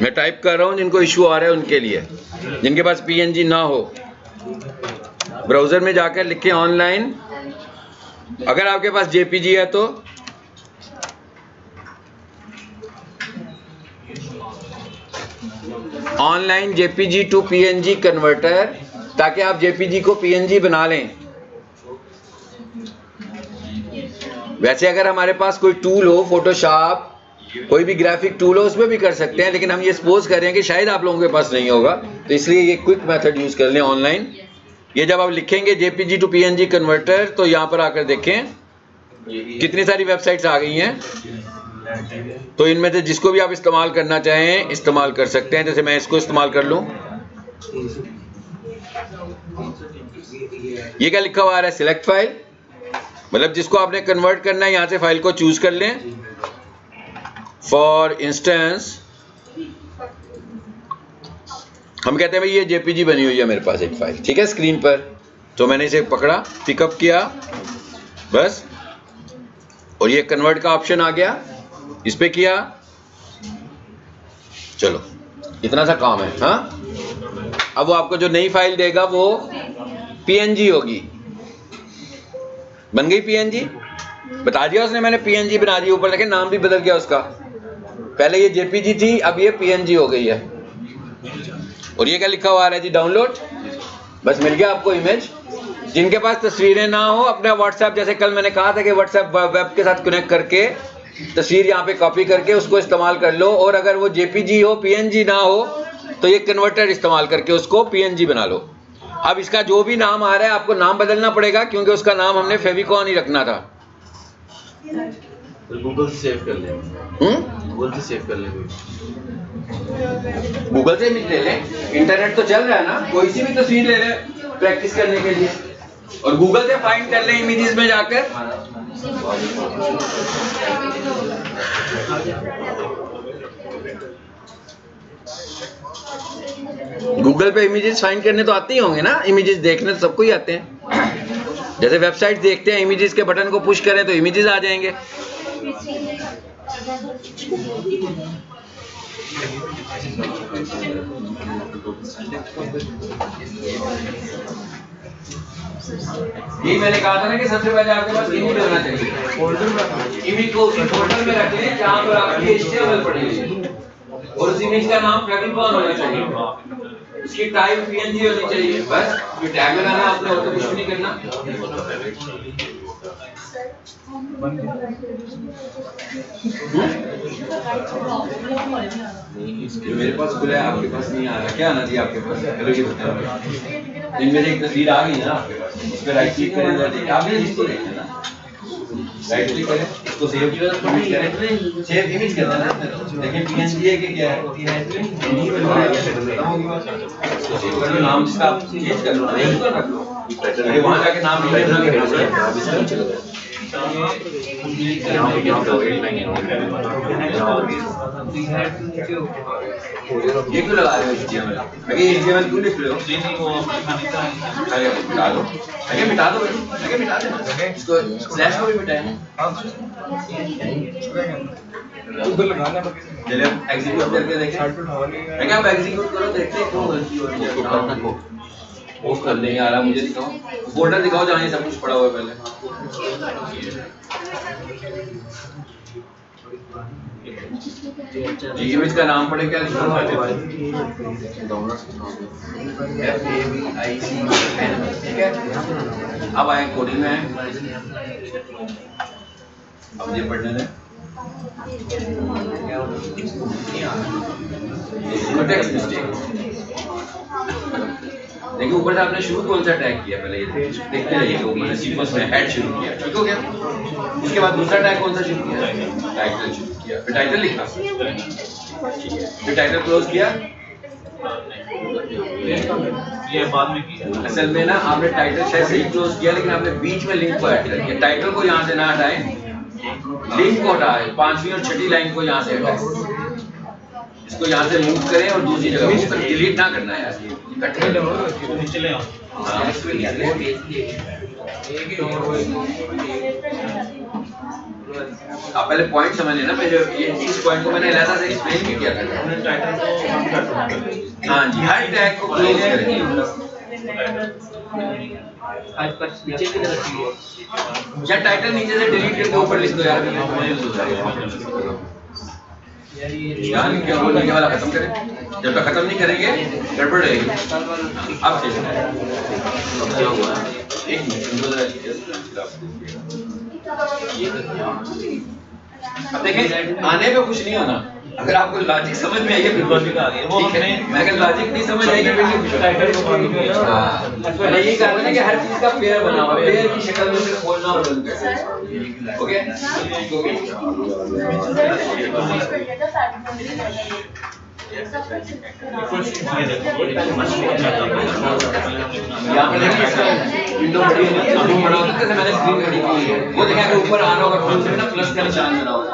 मैं टाइप कर रहा हूँ, जिनको इशू आ रहा है उनके लिए, जिनके पास पीएनजी ना हो ब्राउज़र में जाकर लिखें ऑनलाइन। अगर आपके पास जेपीजी है तो online JPG to PNG converter, ताकि आप जेपीजी को पीएनजी बना लें। वैसे अगर हमारे पास कोई टूल हो, फोटोशॉप, कोई भी ग्राफिक टूल हो, उसमें भी कर सकते हैं, लेकिन हम ये सपोज कर रहे हैं कि शायद आप लोगों के पास नहीं होगा, तो इसलिए ये क्विक मेथड यूज कर लें ऑनलाइन। ये जब आप लिखेंगे जेपीजी टू पीएनजी कन्वर्टर, तो यहाँ पर आकर देखें कितनी सारी वेबसाइट्स आ गई हैं। तो इनमें से जिसको भी आप इस्तेमाल करना चाहें इस्तेमाल कर सकते हैं। जैसे मैं इसको इस्तेमाल कर लूँ, ये क्या लिखा हुआ आ रहा है? सिलेक्ट फाइल, मतलब जिसको आपने कन्वर्ट करना है यहाँ से फाइल को चूज कर लें। फॉर इंस्टेंस हम कहते हैं भाई ये जेपीजी बनी हुई है मेरे पास एक फाइल, ठीक है, स्क्रीन पर। तो मैंने इसे पकड़ा, पिकअप किया बस, और ये कन्वर्ट का ऑप्शन आ गया, इस पे किया, चलो इतना सा काम है। हाँ, अब वो आपको जो नई फाइल देगा वो पीएनजी होगी, बन गई पीएनजी, बता दिया उसने मैंने पीएनजी बना दी, ऊपर लेकिन नाम भी बदल गया उसका, पहले ये जेपीजी थी अब ये पीएनजी हो गई है। और ये क्या लिखा हुआ आ रहा है जी, डाउनलोड। बस मिल गया आपको इमेज। जिनके पास तस्वीरें ना हो अपना व्हाट्सएप, जैसे कल मैंने कहा था कि व्हाट्सएप वेब के साथ कनेक्ट करके तस्वीर यहाँ पे कॉपी करके उसको इस्तेमाल कर लो, और अगर वो जेपीजी हो पीएनजी ना हो तो ये कन्वर्टर इस्तेमाल करके उसको पीएनजी बना लो। अब इसका जो भी नाम आ रहा है आपको नाम बदलना पड़ेगा, क्योंकि उसका नाम हमने फेविकॉन ही रखना था। गूगल से सेव कर ले, गूगल से सेव कर ले, गूगल से इमेज ले लें, इंटरनेट तो चल रहा है ना, कोई सी भी तस्वीर ले लें प्रैक्टिस करने के लिए, और गूगल से फाइंड कर लें इमेजेस में जाकर। गूगल पे इमेजेस फाइंड करने तो आते ही होंगे ना, इमेजेस देखने तो सबको ही आते हैं। जैसे वेबसाइट देखते हैं, इमेजेस के बटन को पुश करें तो इमेजेस आ जाएंगे। ये मैंने कहा था ना कि सबसे पहले आपके पास इमेज होना चाहिए, इमेज को उसी फोल्डर में रख लें जहां पर आपकी HTML पड़ी है, और उस इमेज का नाम फेविकॉन होना चाहिए, उसकी टाइप पीएनजी होनी चाहिए। बस ये टैग लगाना आपने, और तो कुछ भी नहीं करना। मेरे पास खुला है, आपके पास नहीं आ रहा, क्या आना चाहिए आपके पास? चलो ये बताओ, इनमें से एक तस्वीर आ गई ना आपके पास, इस पर राइट क्लिक करें, देखिए आपने इसको देखना ना, राइट क्लिक करें, इसको सेव इमेज करें, सेव इमेज करना है ना, देखिए पीएनजी है कि क्या है, नाम जिसका आप चेंज कर लो, नहीं तो रख लो, वहां जाके नाम नहीं लिखना, ये क्यों लगा रहे हो HTML? आगे HTML क्यों लिख रहे हो? आगे मिटा दो, आगे मिटा दो, आगे मिटा देना, इसको स्लैश को भी मिटाएं। चलिए अब एग्जीक्यूट करके देखें, आगे आप एग्जीक्यूट करो, देखते हैं क्यों गलती हो रही है। पोस्ट कर देंगे, आ रहा मुझे दिखाओ, फोल्डर दिखाओ जहाँ ये सब कुछ पड़ा हुआ है पहले। जी इमेज का नाम पड़े क्या लिखा हुआ है? ठीक है, अब आए कोडिंग में, अब ये पढ़ने दें, टेक्स्ट मिस्टेक। देखिए ऊपर से आपने शुरू कौन सा टैग किया, पहले ये देखते रहिए, ऊपर से सीक्वेंस में हेड शुरू किया, ठीक हो गया। उसके बाद दूसरा टैग कौन सा शुरू किया? टाइटल शुरू किया, फिर टाइटल लिखा, फिर टाइटल क्लोज किया, ये बाद में किया। असल में ना आपने टाइटल शायद सही क्लोज किया, लेकिन आपने बीच में लिंक को ऐड कर दिया। टाइटल को यहाँ से ना हटाएं, लिंक को हटाएं, 5वीं और 6ठी लाइन को यहाँ से हटाएं, इसको यहाँ से मूव करें और दूसरी जगह मूव करें, डिलीट ना करना है यार, नीचे ले आओ। आप पहले पॉइंट समझ लेना, पहले ये इस पॉइंट को मैंने अलग से एक्सप्लेन भी किया था। हाँ जी, हर टैग को क्लोज करें, या टाइटल नीचे से डिलीट करके ऊपर लिख दो यार, यार क्या बोलने के वाला खत्म करें, जब तक खत्म नहीं करेंगे गड़बड़ रहेगी। अब एक मिनट, अब देखें आने पे कुछ नहीं होना, अगर आपको लॉजिक समझ में आएगी, लॉजिक आ गई वो हमने, मैं अगर लॉजिक नहीं समझ आएगी फिर टाइटल को मैंने यही कहा था कि हर चीज का पेयर बना हुआ, पेयर की शक्ल में उसे खोलना और बंद करना। ओके, यहाँ पर देखिए विंडो बड़ी है, जूम बड़ा होता है, जैसे मैंने स्क्रीन बड़ी की है, वो देखें अगर ऊपर आना होगा फुल से ना प्लस का निशान बना होगा,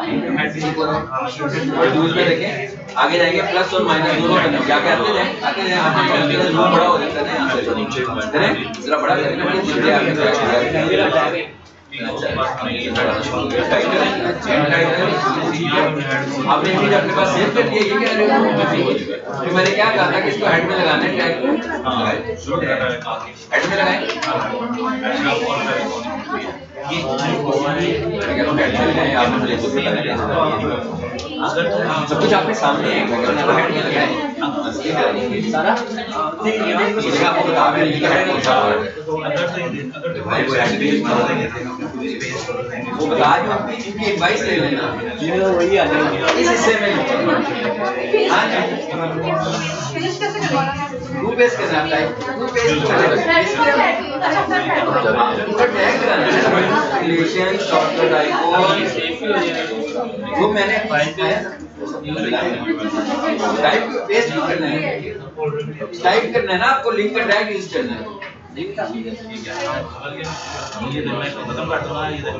और दूसरे में देखें आगे जाएंगे प्लस और माइनस दोनों करना, क्या कहते हैं आते हैं आपके जूम बड़ा हो जाता है ना, यहाँ से करें जरा बड़ा करें ना, जल्दी आगे आपने चीज अपने पास सेव कर दिया, ये क्या है? तो मैंने क्या कहा था कि इसको हेड में लगाना है, टैग हेड में लगाएं, सब कुछ आपके सामने है। वो बता जो इनकी एडवाइस ले लेना, वही आ जाएगा इस हिस्से में। हाँ ग्रुप बेस करना है, group base relation shortcut icon वो मैंने टाइप पेस्ट करना है, टाइप करना है ना आपको, लिंक का टैग यूज करना है। ये तो मैं खत्म कर दूंगा, ये देखो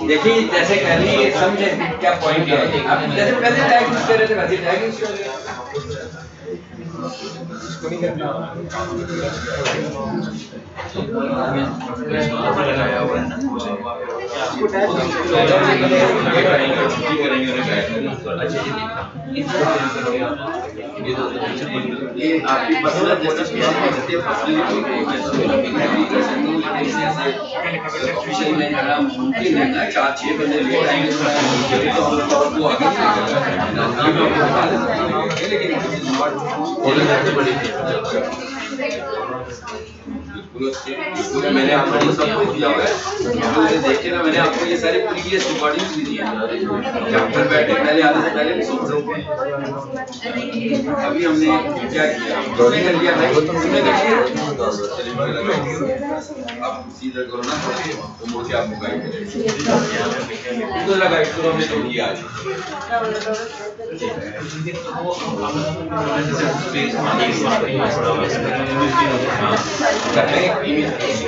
देखिए जैसे कह रही है, समझे क्या पॉइंट है। आप जैसे पहले टैग यूज कर रहे थे वैसे टैग यूज कर रहे हैं। इसको नहीं करना ये आपकी पर्सनल मुमकिन है ना 4-6 बंदे लेट आएंगे तो आगे मैंने आपको सब कुछ दिया हुआ है, देखे ना मैंने आपको ये सारी प्रीवियस रिकॉर्डिंग्स भी दी है। चैप्टर बैठे पहले आने से पहले भी सुन सकते हैं। अभी हमने क्या किया, हमने कर लिया भाई, तुमने कर लिया। आप सीधा करो ना तो मुड़ के आपको गाइड करेगा। तो लगा गाइड करो हमने जो किया आज।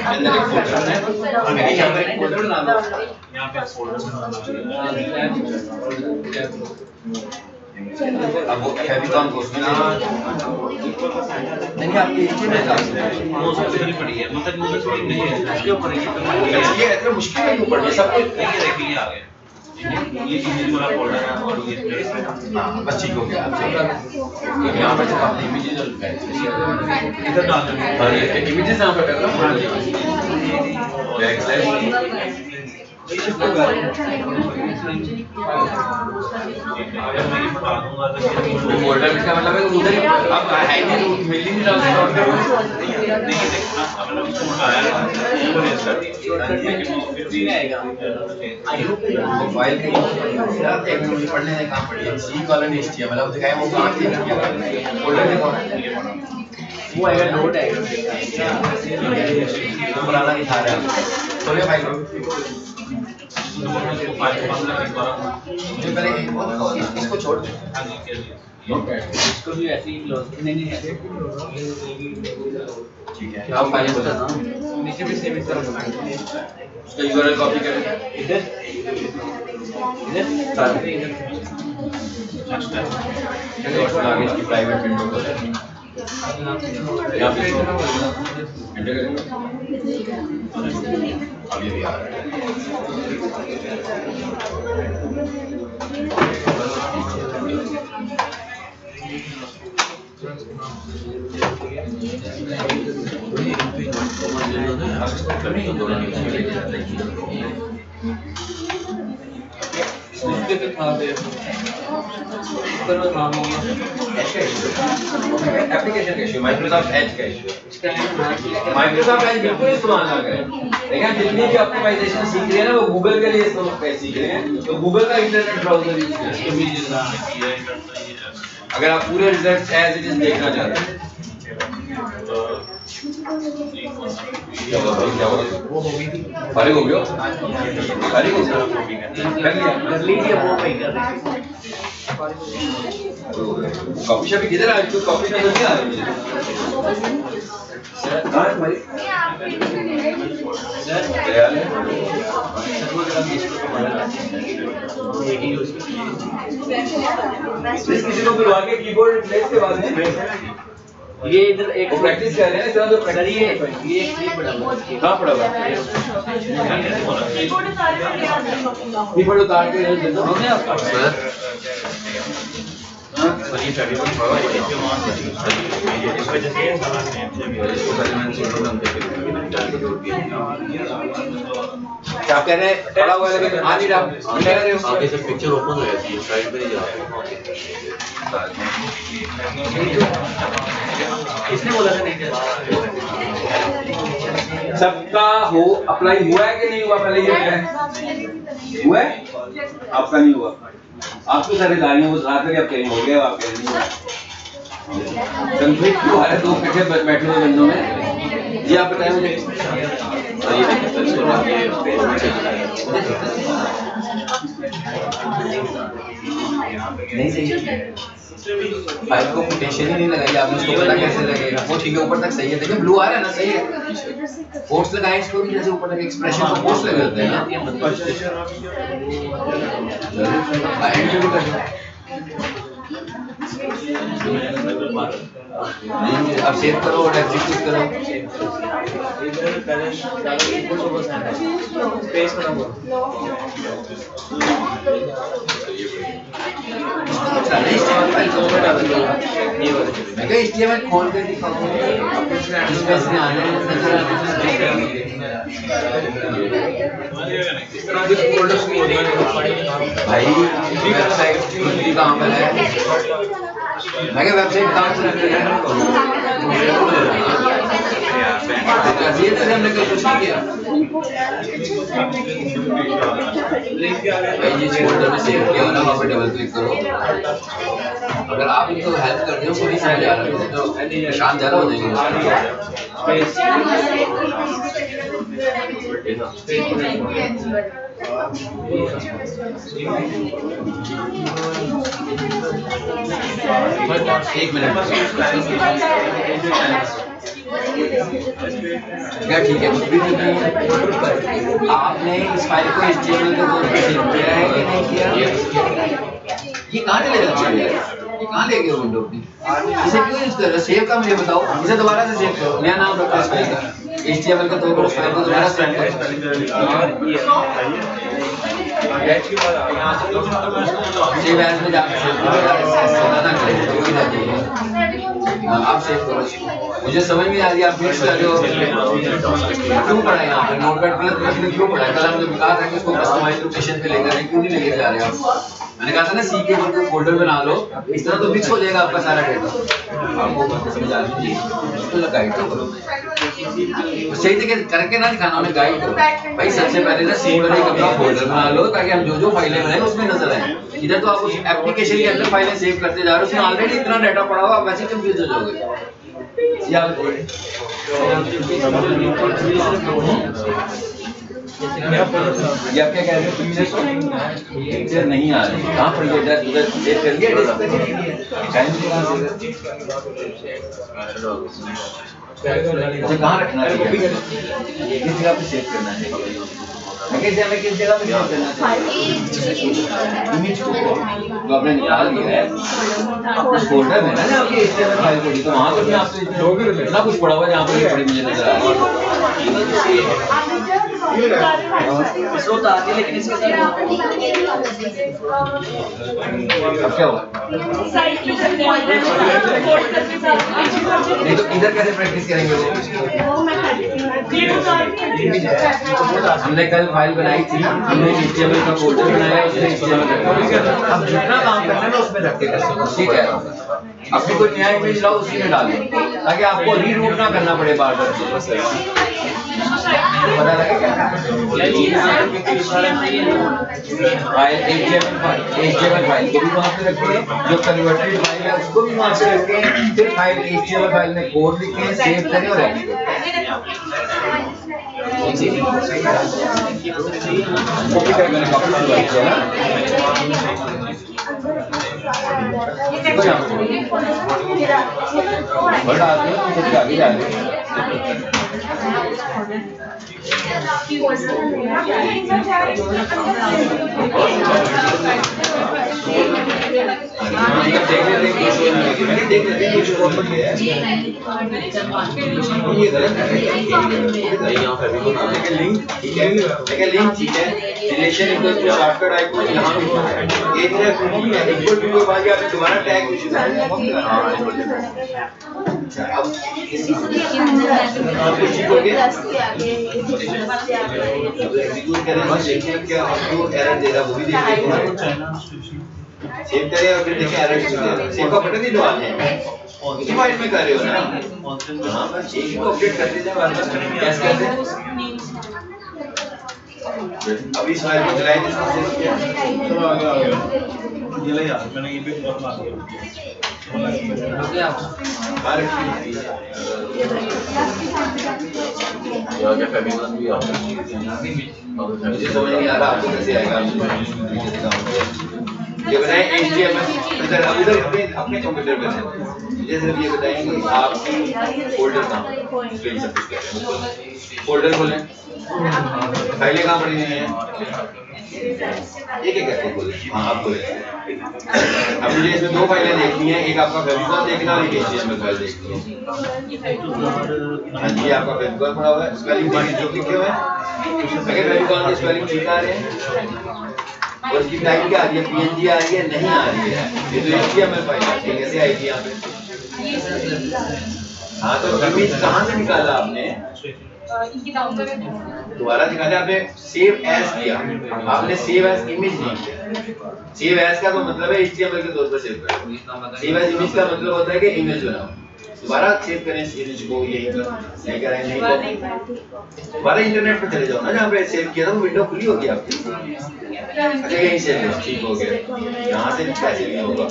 अंदर एक फोल्डर है, यहाँ पर एक फोल्डर बनाना है, यहाँ पे फोल्डर बनाना अब वो फेविकॉल को उसमें नहीं आपकी इतनी नहीं जा सकते, वो सबसे बड़ी पड़ी है, मतलब मुझे थोड़ी नहीं है इसके ऊपर ये इतना मुश्किल है ऊपर ये सब कुछ देखिए देखिए ये आ गया, ये चीज़ पूरा फोल्डर है और ये बस ठीक हो गया। यहाँ पर जब आप इमेजेस इधर डाल देंगे, इमेजेस यहाँ पर करना बैक स्लैश फोल्डर में क्या मतलब है उधर ही अब है नहीं मिल ही नहीं रहा नहीं देखना हमने उसको उठाया लेकिन वो फिर भी आएगा फाइल का यार एक मिनट पढ़ने में काम पड़ी है सी कॉलन एचटीएमएल अब दिखाया वो कहां से किया फोल्डर में कौन है वो आएगा नोट आएगा पुराना दिखा रहा है खोलिए फाइल पहले इसको छोड़ दो इसको भी ऐसे ही क्लोज नहीं है ठीक है आप फाइल बताना नीचे भी सेम इस तरह उसका यूआरएल कॉपी करें इधर आगे इसकी प्राइवेट विंडो को यहाँ पे एंटर करेंगे अब ये भी आ रहा है एप्लीकेशन का इशू माइक्रोसॉफ्ट एज का इशू माइक्रोसॉफ्ट एज बिल्कुल इस्तेमाल ना करें लेकिन जितनी भी ऑप्टिमाइजेशन सीख रहे हैं ना वो गूगल के लिए इस्तेमाल सीख रहे हैं तो गूगल का इंटरनेट ब्राउजर यूज करें अगर आप पूरे रिजल्ट एज इट इज देखना चाहते हैं वो हो गई थी फारिग हो गया फारिग हो गया कर लीजिए वो पे कर कॉफी शॉप किधर है तो कॉफी नजर नहीं आ रही मुझे सर कहां है भाई सर तैयार है किसी को बुलवा के कीबोर्ड रिप्लेस के बाद में ये इधर एक प्रैक्टिस कर रहे हैं इतना तो प्रैक्टिस ये एक क्लिप पड़ा हुआ है कहां पड़ा हुआ है कीबोर्ड उतार के दे दो हो गया आपका सर और ये फेविकॉल थोड़ा ये जो मान इस वजह से सारा नेम से भी इसको पहले मैंने सीधे नाम देके जोड़ दिया। क्या कह रहे हैं? खड़ा हुआ है लेकिन आ नहीं रहा। कह रहे हो आगे से पिक्चर ओपन हो जाती है साइड पे ही जा रहा इसने बोला था नहीं सबका हो अप्लाई हुआ है कि नहीं हुआ? पहले ये बताएं। हुआ है? आपका नहीं हुआ। आपको सारे गाड़ियों को साथ में आप कहीं हो गए, आप कहीं नहीं हुआ। कंफ्लिक्ट हुआ है, दो इकट्ठे बैठे हुए बंदों में। जी आप बताएं मुझे। नहीं सही फाइल को पोटेंशियल ही नहीं लगाई आपने, उसको पता कैसे लगेगा? वो ठीक है, ऊपर तक सही है। देखिए ब्लू आ रहा है ना, सही है। फोर्स लगाए इसको भी, जैसे ऊपर तक एक्सप्रेशन को फोर्स लगाते हैं ना। एंड भी कर दो। अब सेव करो और एग्जीक्यूट करो। मैं खोल के दिखाऊंगा भाई वेबसाइट कहाँ पर है? मैं क्या वेबसाइट कहाँ से रख रहे हैं? हमने कुछ नहीं किया। भाई जिस फोल्डर में सेव किया ना वहाँ पे डबल क्लिक करो। अगर आप इनको हेल्प कर रहे हो तो नहीं समझ आ रहा है तो शांत ज़्यादा हो जाएंगे। एक मिनट क्या ठीक है? आपने इस फाइल को HTML के तौर पर सेव किया है कि नहीं किया? ये कहाँ ले लेगा? ये कहाँ ले गया विंडो अपनी? इसे क्यों यूज कर रहे हो? सेव का मुझे बताओ। इसे दोबारा से सेव करो, नया नाम रखो इस फाइल का। HTML के तौर पर उस फाइल को दोबारा सेव करो। सेव एज में जाकर सेव करो यार, ऐसा ना करें कोई ना चाहिए। आप सेव करो इसको। मुझे समझ नहीं आ रही आप फिर से आ जाओ। क्यों पढ़ा है यहाँ पे? नोटपैड प्लस क्यों पढ़ा है? कल हमने कहा था कि इसको कस्टमाइज लोकेशन पे लेकर क्यों नहीं लेके जा रहे आप? मैंने कहा था ना सी के ऊपर फोल्डर बना लो, इस तरह तो मिक्स हो जाएगा आपका सारा डेटा। आपको समझ आ रही है इसको गाइड करो, सही तरीके करके ना दिखाना, उन्हें गाइड करो। भाई सबसे पहले ना सी पर एक अपना फोल्डर बना लो ताकि हम जो जो फाइलें बनाए उसमें नजर आए। इधर तो आप उस एप्लीकेशन के अंदर फाइलें सेव करते जा रहे हो, उसमें ऑलरेडी इतना डाटा पड़ा हुआ, आप वैसे कंफ्यूज हो जाओगे। ये आप क्या कह रहे हो? पिक्चर नहीं आ रही, कहाँ पर ये उधर सेव कर लिया डिस्प्ले टाइम से कहाँ से कहाँ रखना चाहिए? किस जगह पे सेव करना चाहिए? किस जगह पे सेव करना चाहिए? इमेज को तो आपने निकाल दिया है उस फोल्डर में ना आपकी HTML फाइल पड़ी, तो वहाँ पर भी आपको इतना कुछ पड़ा हुआ है जहाँ पर ये पड़ी मुझे नजर आ रही है। स्रोत आती है लेकिन इसके साथ अब क्या हुआ? नहीं तो इधर कैसे प्रैक्टिस करेंगे? हमने कल फाइल बनाई थी, हमने HTML का फोल्डर बनाया, उसमें अब जितना काम करना है ना उसमें रख के कर सकते हो। ठीक है, अपनी कोई नया इमेज लाओ उसी में डाल दो ताकि आपको रीरूट ना करना पड़े बार बार। पता लगे क्या? फाइल HTML फाइल को भी वहाँ पे रखें, जो कन्वर्टेड फाइल है उसको भी वहाँ पे रखें, फिर फाइल HTML फाइल में कोड लिखें, सेव करें और रखें। कॉपी कर मैंने कॉपी किया ना, बड़ा आदमी आगे जा रहे हैं। लिंक ठीक है, relation equal to shortcut icon यहाँ एक मिनट इक्वल टू के बाद आपने दोबारा टैग इशू करना अब आप सीखोगे एग्जीक्यूट करें और देखिए क्या आपको एरर दे रहा है वो भी देखिए सेव करें और फिर देखें एरर क्यों दे रहा है सेव का बटन ही दबाना है इसी फाइल में कर रहे हो ना हाँ बस एक को अपडेट करते जाओ बार-बार कैसे करते हैं अब इस फाइल को चलाएं इसको सेव किया चलो आगे आ गया ये ले यार मैंने ये भी फॉर्म आ गया बाहर क्या फेविकॉल भी आता है मुझे समझ नहीं आ रहा आपको कैसे आएगा ये बताएं HTML इधर अब इधर अपने कंप्यूटर पे मुझे सिर्फ ये बताएं कि आपकी फोल्डर कहाँ स्क्रीन सब कुछ कर रहे हैं फोल्डर खोलें फाइलें कहाँ पड़ी हुई हैं एक एक करके खोलें हाँ आप खोलें अब मुझे इसमें दो फाइलें देखनी है एक आपका फेविकॉल देखना और एक HTML फाइल देखनी है हाँ जी आपका फेविकॉल पड़ा हुआ है स्पेलिंग देखिए जो लिखे हुए हैं अगर फेविकॉल की स्पेलिंग ठीक आ रहे हैं और इसकी टाइप क्या आ रही है PNG आ रही है नहीं आ रही है ये तो HTML फाइल आती है कैसे आएगी यहाँ पे हाँ तो इमेज कहाँ से निकाला आपने दोबारा निकाला आपने सेव एज किया आपने सेव एज इमेज नहीं किया सेव एज का तो मतलब है HTML के तौर पर सेव करें सेव एज इमेज का मतलब होता है कि इमेज बनाओ दोबारा सेव करें इस इमेज को यहीं पर नहीं करें नहीं तो दोबारा इंटरनेट पर चले जाओ ना जहाँ पे सेव किया था वो विंडो खुली होगी आपकी अच्छा यहीं से ठीक हो गया यहाँ से कैसे नहीं होगा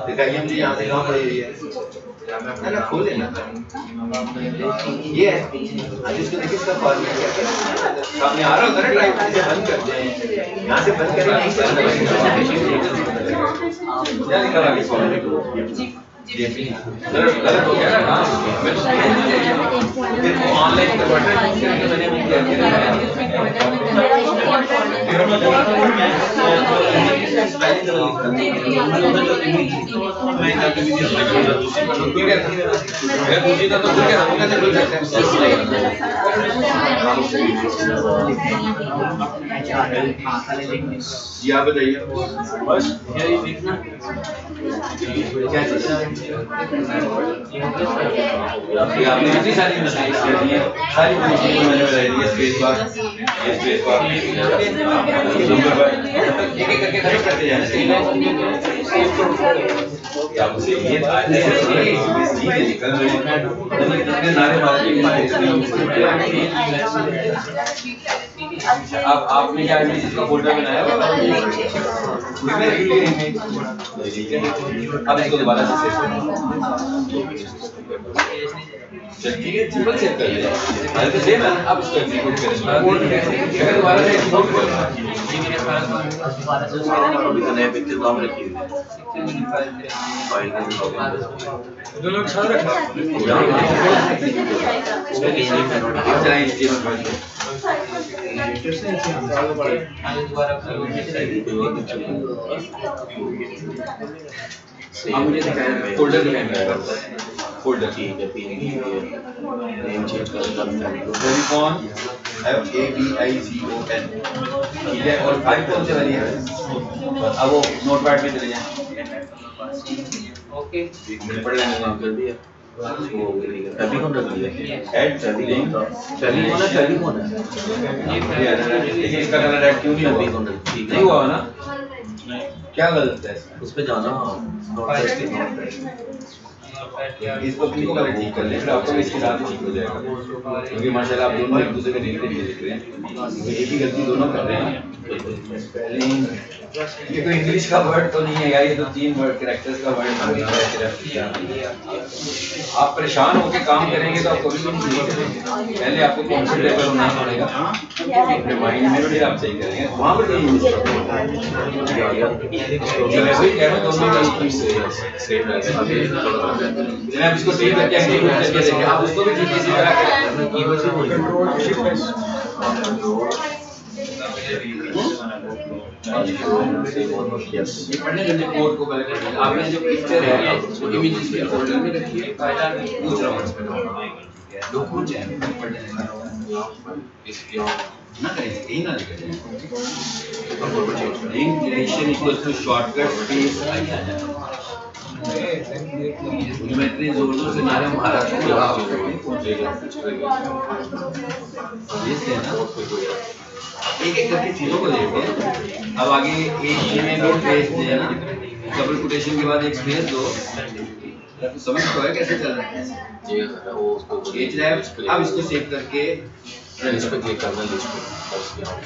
दिखाइए मुझे यहाँ से कहाँ पड़ी हुई है ना खोले ना ये जिसको देखिए इसका फॉर्मेट क्या है सामने आ रहा होता है ना ड्राइव इसे बंद करते हैं यहाँ से बंद करें नहीं क्या लिखा हुआ है इस फॉर्मेट गलत हो गया ना ऑनलाइन कन्वर्टर मैंने भी जी आप बताइए बस क्या आपने कितनी सारी मशीन सारी मशीन मैंने बताई दी स्पेस बार एक एक करके खत्म करते जाना अब आपने क्या इसका फोल्डर बनाया अब इसको दोबारा से सेव ठीक है सिंपल सेव कर लिया अरे तो सेव है अब इसको एग्जीक्यूट करें अगर दोबारा से एग्जीक्यूट करना दोबारा से उसके नए पिक्चर नाम रखिए फाइल का दोनों के साथ रखना चलाइए HTML फाइल मुझे फोल्डर दिखाएंगे फोल्डर ठीक है नेम चेंज कर फेविकॉल FAVICON ठीक है और फाइल कौन से वाली है अब वो नोटपैड में चले जाएं ओके पढ़ लेंगे नाम कर दिया फेविकॉल रख दिया ऐड फेविकॉल है लेकिन इसका कलर रेड क्यों नहीं हुआ ठीक नहीं हुआ ना क्या गलत है उस पे जाना इसको क्लिक करके ठीक कर लें फिर आपको इसके साथ ठीक हो जाएगा क्योंकि माशाल्लाह आप दोनों एक दूसरे के रिलेटेड लिख रहे हैं एक ही गलती दोनों कर रहे हैं ये कोई इंग्लिश का वर्ड तो नहीं है यार ये तो 3 वर्ड कैरेक्टर्स का वर्ड है आप परेशान होकर काम करेंगे तो आप कभी भी नहीं करेंगे पहले आपको कंफर्टेबल होना पड़ेगा अपने माइंड में फिर आप सही करेंगे वहां पर नहीं जनाब इसको सेव करके एक्टिव करके देखें, आप उसको भी ठीक इसी तरह करें। कीबोर्ड से बोल कंट्रोल शिफ्ट एस ये पढ़ने के लिए कोड को पहले पढ़िए। आपने जो पिक्चर है वो इमेजेस के फोल्डर में रखिए। फाइल पूछ रहा हूँ इसमें दो कुछ है पढ़ने इसके ना करें यही ना लिखा जाए link deletion equals to shortcut space आ जाए। मैं इतनी जोर से ना रहा महाराष्ट्र में आप ये ना एक एक करके चीजों को देखते। अब आगे एक में भी स्पेस दिया ना, डबल कोटेशन के बाद एक स्पेस दो, समझ तो है कैसे चल रहा है ये वो उसको एज रैप। अब इसको सेव करके इस पे क्लिक करना, लिस्ट पे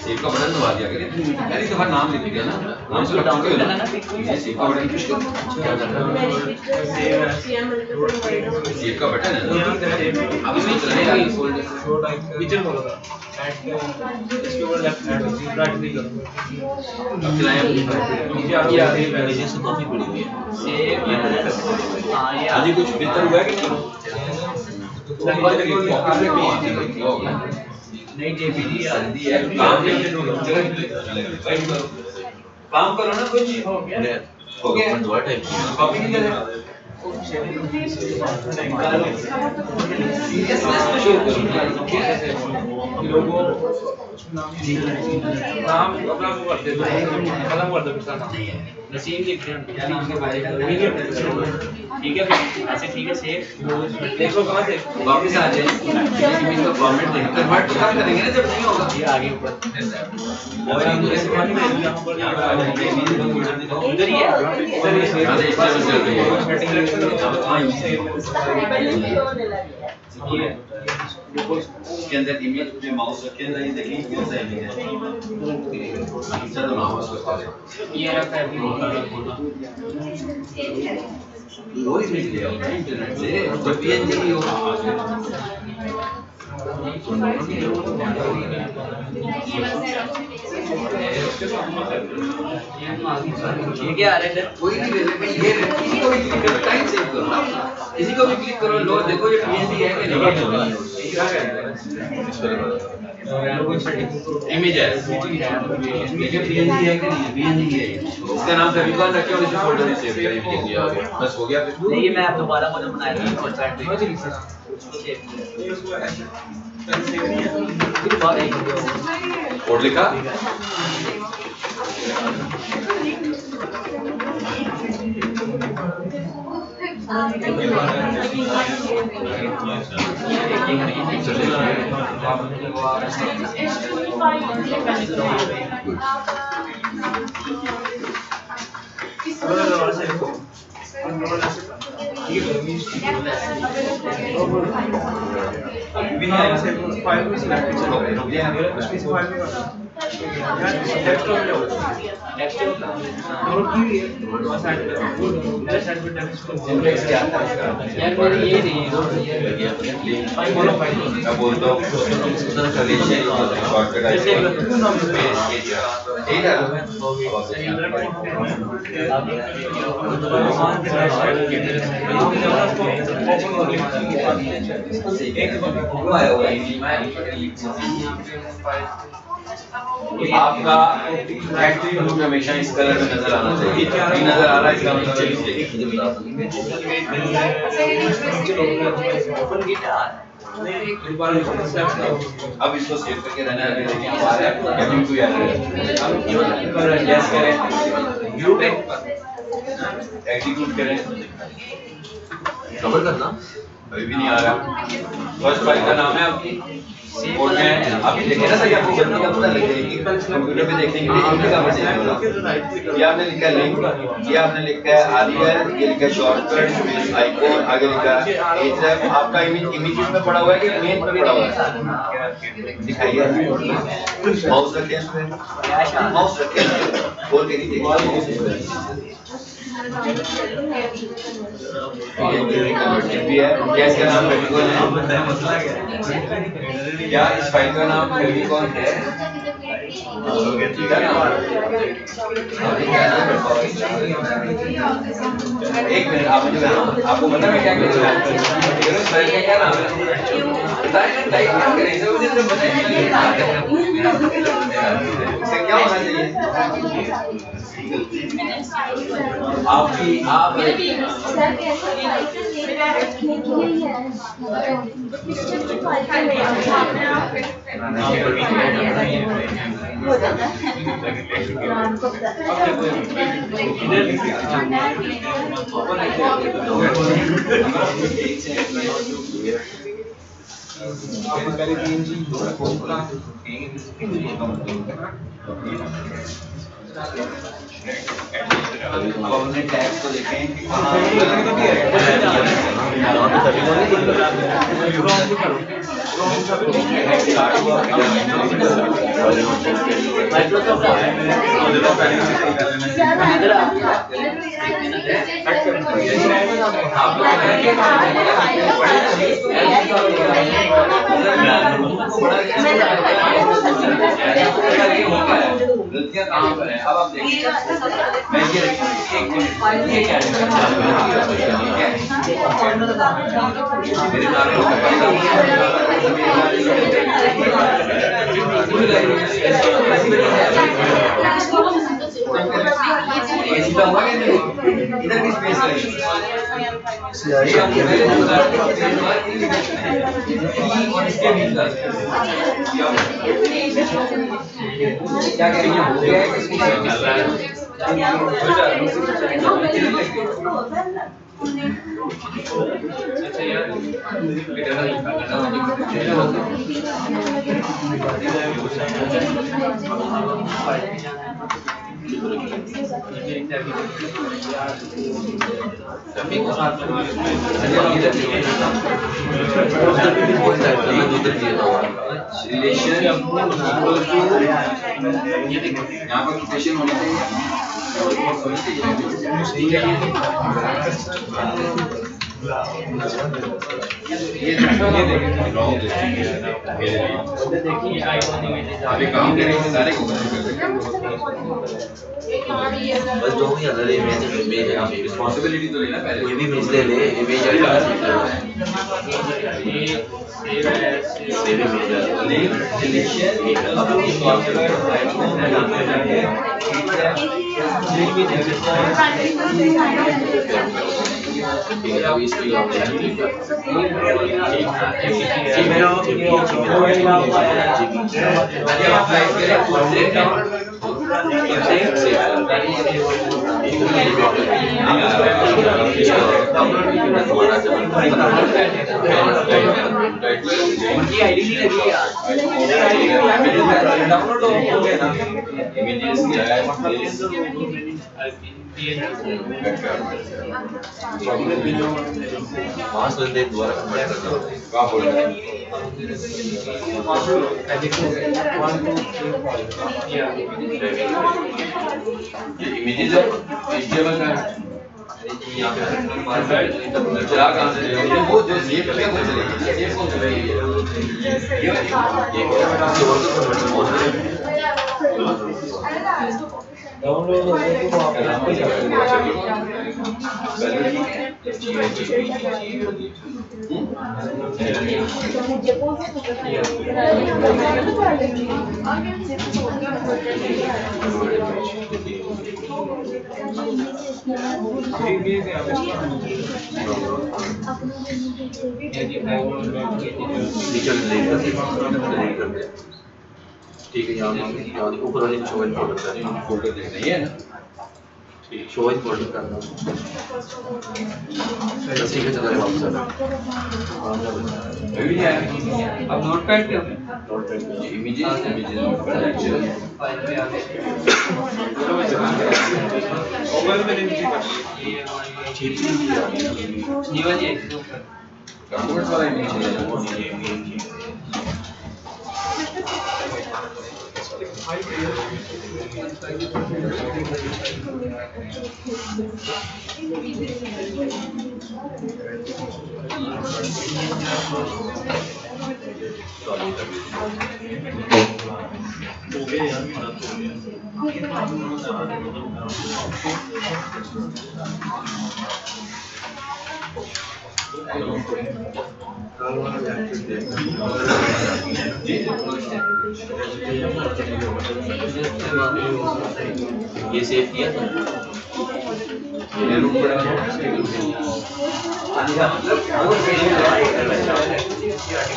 सेव का बटन दबा दिया करें। पहली दफा नाम लिख दिया ना, नाम से डाउनलोड करना ना, ये सेव का बटन पुश करो, क्या करना है सेव का बटन है ना। अब इसमें चलेगा ये फोल्डर शो टाइप फीचर बोलूंगा इसके ऊपर लेफ्ट राइट क्लिक करो। अब चलाएं नीचे आ गया इमेजेस से काफी बड़ी हुई है सेव। हां ये आज कुछ बेहतर हुआ है कि नहीं? नहीं जेपीजी आती है काम करो ना कुछ हो गया कॉपी नहीं करें सीरियसनेस में शो करो लोगो नाम अपना वो करते खत्म कर दो पिछला नाम नसीम लिख रहे हैं नाम के बारे में ठीक है ऐसे ठीक है सेव देखो कहां से वापस आ जाए इमेज का फॉर्मेट देख कन्वर्ट तो कब करेंगे ना जब नहीं होगा ये आगे ऊपर और यहां पर इधर ही है इसके अंदर इमेज में माउस रखे अंदर ये देखिए कौन सा इमेज है चलो माउस को ये रखा है वो इमेज ले आओ इंटरनेट से तो पीएनजी हो ये क्या आ रहा है कोई नहीं ले लेकिन ये टाइम सेव करो ना किसी को भी क्लिक करो लो देखो ये पीएनजी है कि नहीं इमेज है ये पीएनजी है कि नहीं पीएनजी है इसका नाम फेविकॉल रखे और इस फोल्डर में सेव करें पीएनजी आ गया बस हो गया फिर नहीं मैं अब दोबारा मॉडल बनाया था कोड लिखा आपका बैटरी ब्लू हमेशा इस कलर में नजर आना चाहिए नहीं नजर आ रहा है इसका मतलब अब इसको सेव करके रहना है लेकिन हमारे गेमिंग टू यार यस करें व्यू पे एग्जीक्यूट करें कवर करना अभी भी नहीं आ रहा फर्स्ट फाइल का नाम है आपकी कोड में अभी देखें ना सही आपको जल्दी का पता लग जाएगा कंप्यूटर पे देखने के लिए इनका बटन ये आपने लिखा है लिंक ये आपने लिखा है आलियर ये लिखा है शॉर्टकट स्पेस आइकॉन आगे लिखा है एज आपका इमेजेस में पड़ा हुआ है कि मेन पे पड़ा हुआ है दिखाइए माउस रखें इसमें माउस रखें खोल के नहीं देखिए क्या इसका नाम फेविकॉल है क्या इस फाइल का नाम फेविकॉल है ठीक है ना? एक मिनट, आप मुझे आपको पता है क्या क्या नाम है? टाइप क्या करें? इसे मुझे तो बताइए क्या होना चाहिए? आपकी आप हमने टैक्स को देखें कि गलतियां कहाँ पर है? अब आप देखिए, मैं ये ये क्या है? मेरे इधर भी स्पेस क्या करेंगे? हो गया है किसको चल रहा है? अच्छा यार रिलेशन यहाँ पर रिलेशन होनी चाहिए। काम करेंगे सारे को बस जो भी अगर इमेज है रिस्पांसिबिलिटी तो लेना पहले। कोई भी इमेज ले ले इमेज सेव उनकी आईडी नहीं लगी है डाउनलोड हो गया ना इमेजेस मास लेने द्वारा कन्वर्ट करना क्या बोल रहे हैं इमेजेस एचटीएमएल का यहाँ पे चला कहाँ से वो जो सेव करके वो चलेगी सेव कौन चलेगी डाउनलोड हो गया तो आप ठीक है यहाँ ऊपर वाले शो इन फोल्डर करना फोल्डर देखना ही है ना ठीक शो इन फोल्डर करना बस ठीक है चलो वापस आना अभी नहीं आया अब नोटपैड पे इमेजेस नोटपैड एक्चुअली मोबाइल में नहीं कंप्यूटर वाला इमेज है ये सेव किया था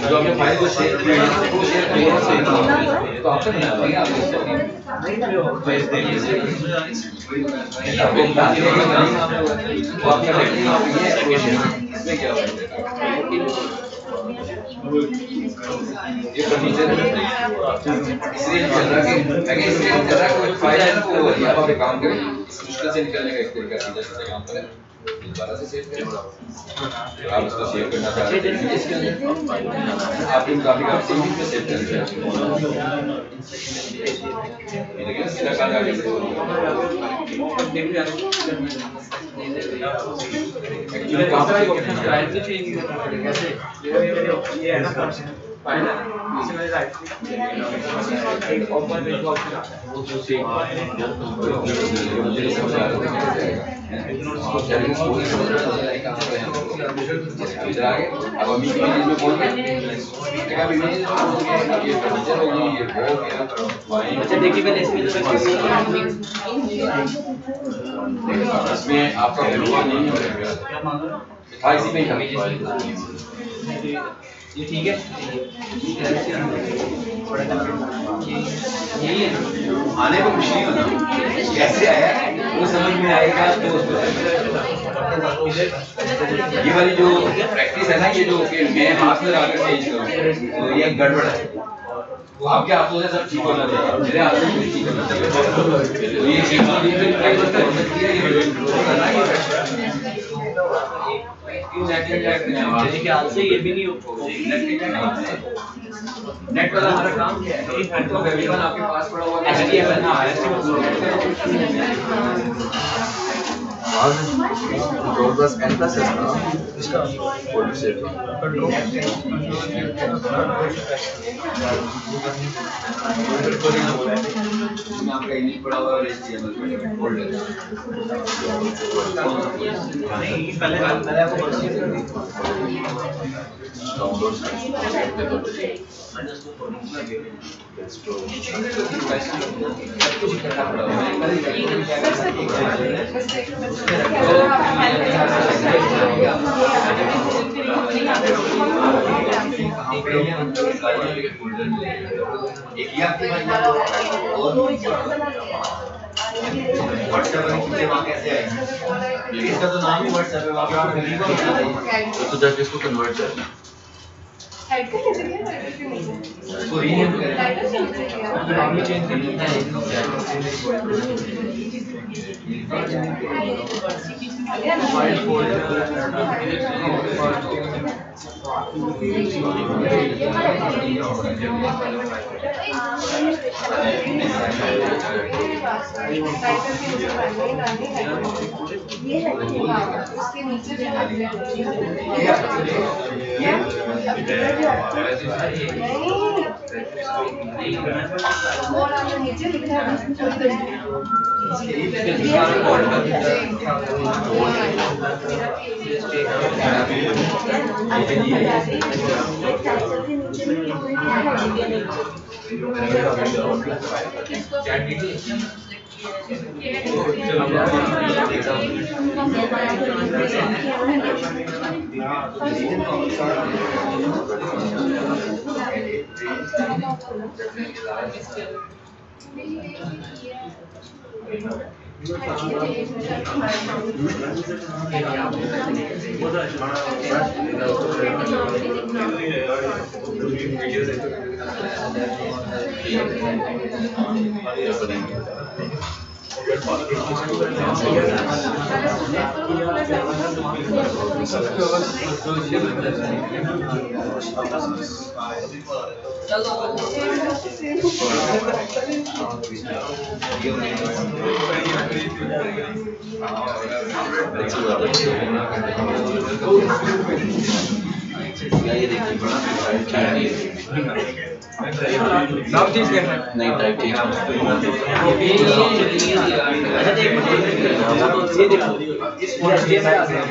जो आपने फाइल को शेयर किया है वो शेयर किया तो ऑप्शन नहीं आएगा इसमें क्या ये फर्नीचर इसलिए चल रहा है कि इसलिए चल रहा है कोई फायदा है ना वो आप एक काम करें मुश्किल से निकलने का एक तरीका सीधा सीधा काम करें दोबारा से सेव करें आप इसको सेव करना चाहते हैं इसके अंदर आप इन काफी आप सेव में सेव करेंगे ये देखिए सीधा काट आगे एक्चुअली कहां पे ये है ना फाइल है इसमें राइट एक ओपन विंडो ऑप्शन आता है वो जो सेव इधर आगे अब हम इमेज में बोल रहे हैं अब इमेज ये फर्नीचर होगी ये वो मेरा अच्छा देखिए पहले इसमें आपका फर्नीचर नहीं होगा था इसी में ही ये ठीक है यही है आने को खुशी हो ना कैसे आया वो समझ में आएगा तो ये वाली जो प्रैक्टिस है ना ये जो कि मैं हाथ में लाकर चेंज करूं तो ये गड़बड़ है आपके हाथों से सब ठीक होना चाहिए मेरे हाथ से कुछ ठीक होना चाहिए तो ये प्रैक्टिस कर सकती है ये मेरे ख्याल से ये भी नहीं हो नेट वाला हमारा काम क्या है नेट तो वेबल आपके पास पड़ा हुआ है HTML ना प्रोग्रेस एंड प्लस इसका फोल्डर सेव इसमें आपका इमेज पड़ा हुआ है HTML फोल्डर नहीं पहले आपको एक ही आपके व्हाट्सएप पर वहाँ कैसे आएगी इसका तो नाम ही व्हाट्सएप है वहाँ पे तो जाके इसको कन्वर्ट करना इसको रीनेम करें नाम ही चेंज नीचे लिखा ये देखिए बड़ा नाम चेंज करना है। नहीं टाइप चेंज अच्छा एक मिनट ये देखो इस HDMI में आ गया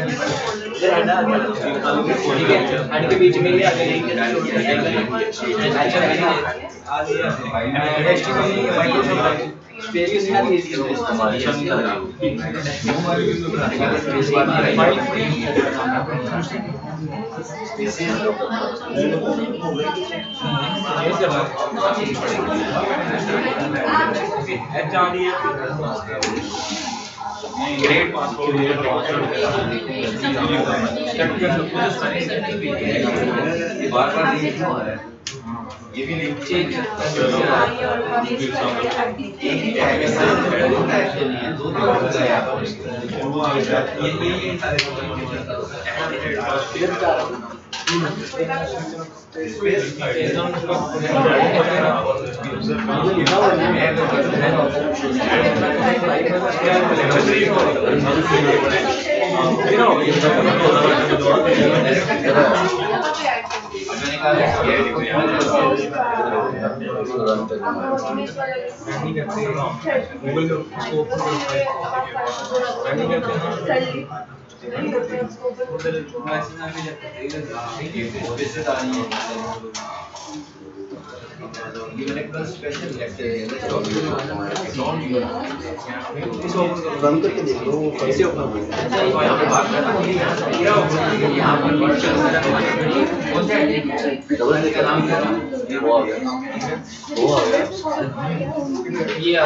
ठीक है एंड के बीच में ये आ गया HDMI माइक्रोसॉफ्ट स्पेस में आती है ग्रेट पासपोर्ट बार-बार लिंक क्यों आ रहा है? ये भी लिंक चेंज है। एक ही टैग है, दो टैग नहीं है, दो टैग है यहाँ पर। बंद करके देख लो कैसे ओपन डबल का नाम क्या वो आ गया ये आ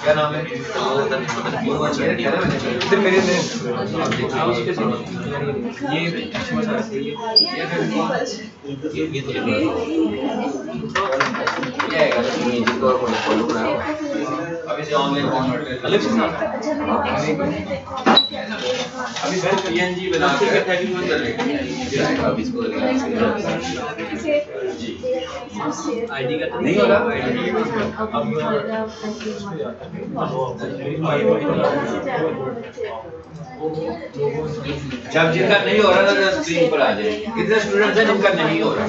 क्या नाम है? इधर मेरे में ये आएगा म्यूजिक और फॉलो बनाओ। अब इसे ऑनलाइन कन्वर्ट अलग से अभी सर PNG बना के अब इसको आईडी का नहीं होगा। जब जिनका नहीं हो रहा था स्क्रीन पर आ जाए। कितने स्टूडेंट्स हैं जिनका नहीं हो रहा?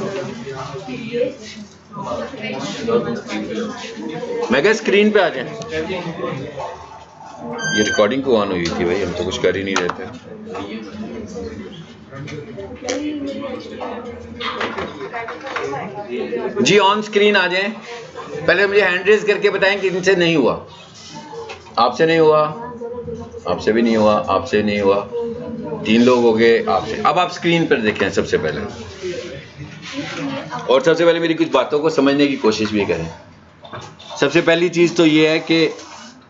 मैं क्या स्क्रीन पे आ जाए। ये रिकॉर्डिंग को ऑन हुई थी भाई, हम तो कुछ कर ही नहीं रहे थे। जी ऑन स्क्रीन आ जाएं। पहले मुझे हैंड रेज करके बताएं कि इनसे नहीं हुआ। आपसे नहीं हुआ, आपसे भी नहीं हुआ, आपसे नहीं हुआ, 3 लोग हो गए आपसे। अब आप स्क्रीन पर देखें सबसे पहले, और सबसे पहले मेरी कुछ बातों को समझने की कोशिश भी करें। सबसे पहली चीज़ तो ये है कि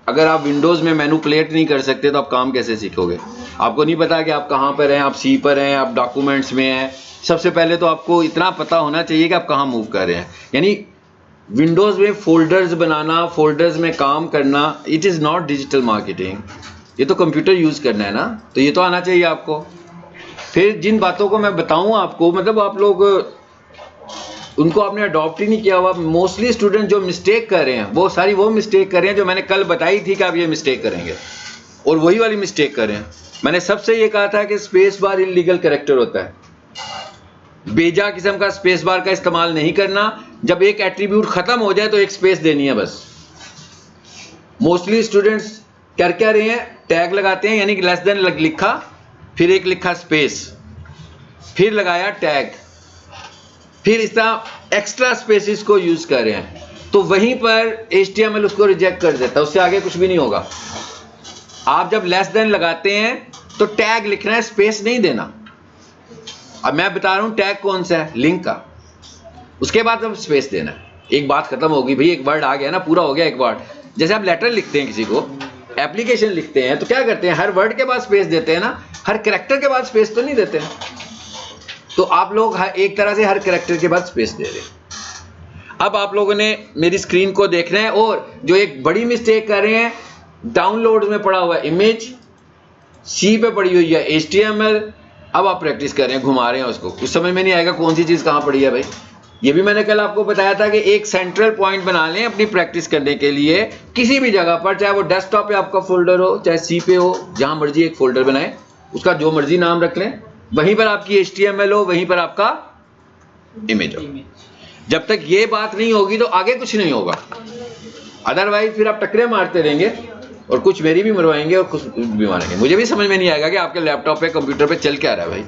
अगर आप विंडोज़ में मैनिपुलेट नहीं कर सकते तो आप काम कैसे सीखोगे। आपको नहीं पता कि आप कहाँ पर हैं, आप सी पर हैं, आप डॉक्यूमेंट्स में हैं। सबसे पहले तो आपको इतना पता होना चाहिए कि आप कहाँ मूव कर रहे हैं। यानी विंडोज़ में फोल्डर्स बनाना, फोल्डर्स में काम करना, it is not digital marketing. ये तो कंप्यूटर यूज़ करना है ना, तो ये तो आना चाहिए आपको। फिर जिन बातों को मैं बताऊँ आपको, मतलब आप लोग उनको आपने अडॉप्ट ही नहीं किया हुआ। मोस्टली स्टूडेंट जो मिस्टेक कर रहे हैं वो सारी वो मिस्टेक कर रहे हैं जो मैंने कल बताई थी कि आप ये मिस्टेक करेंगे, और वही वाली मिस्टेक कर रहे हैं। मैंने सबसे ये कहा था कि स्पेस बार इलीगल कैरेक्टर होता है। बेजा किस्म का स्पेस बार का इस्तेमाल नहीं करना। जब एक एट्रीब्यूट खत्म हो जाए तो एक स्पेस देनी है बस। मोस्टली स्टूडेंट्स कर क्या रहे हैं, टैग लगाते हैं, यानी कि लेस देन लिखा, फिर एक लिखा स्पेस, फिर लगाया टैग, फिर इस तरह एक्स्ट्रा स्पेसिस को यूज कर रहे हैं। तो वहीं पर HTML उसको रिजेक्ट कर देता है, उससे आगे कुछ भी नहीं होगा। आप जब लेस देन लगाते हैं तो टैग लिखना है, स्पेस नहीं देना। अब मैं बता रहा हूं टैग कौन सा है, लिंक का। उसके बाद अब स्पेस देना है। एक बात खत्म होगी भाई, एक वर्ड आ गया ना, पूरा हो गया एक वर्ड। जैसे आप लेटर लिखते हैं, किसी को एप्लीकेशन लिखते हैं, तो क्या करते हैं, हर वर्ड के बाद स्पेस देते हैं ना, हर कैरेक्टर के बाद स्पेस तो नहीं देते हैं। तो आप लोग एक तरह से हर कैरेक्टर के बाद स्पेस दे रहे हैं। अब आप लोगों ने मेरी स्क्रीन को देखना है, और जो एक बड़ी मिस्टेक कर रहे हैं, डाउनलोड में पड़ा हुआ इमेज, सी पे पड़ी हुई है HTML। अब आप प्रैक्टिस कर रहे हैं, घुमा रहे हैं उसको, कुछ समझ में नहीं आएगा कौन सी चीज़ कहाँ पड़ी है भाई। ये भी मैंने कल आपको बताया था कि एक सेंट्रल पॉइंट बना लें अपनी प्रैक्टिस करने के लिए किसी भी जगह पर, चाहे वो डेस्कटॉप पे आपका फोल्डर हो, चाहे सी पे हो, जहां मर्जी एक फोल्डर बनाएं, उसका जो मर्जी नाम रख लें, वहीं पर आपकी HTML हो, वहीं पर आपका इमेज हो। जब तक ये बात नहीं होगी तो आगे कुछ नहीं होगा, अदरवाइज फिर आप टकरे मारते रहेंगे और कुछ मेरी भी मरवाएंगे और कुछ भी मारेंगे। मुझे भी समझ में नहीं आएगा कि आपके लैपटॉप पे कंप्यूटर पे चल क्या रहा है भाई।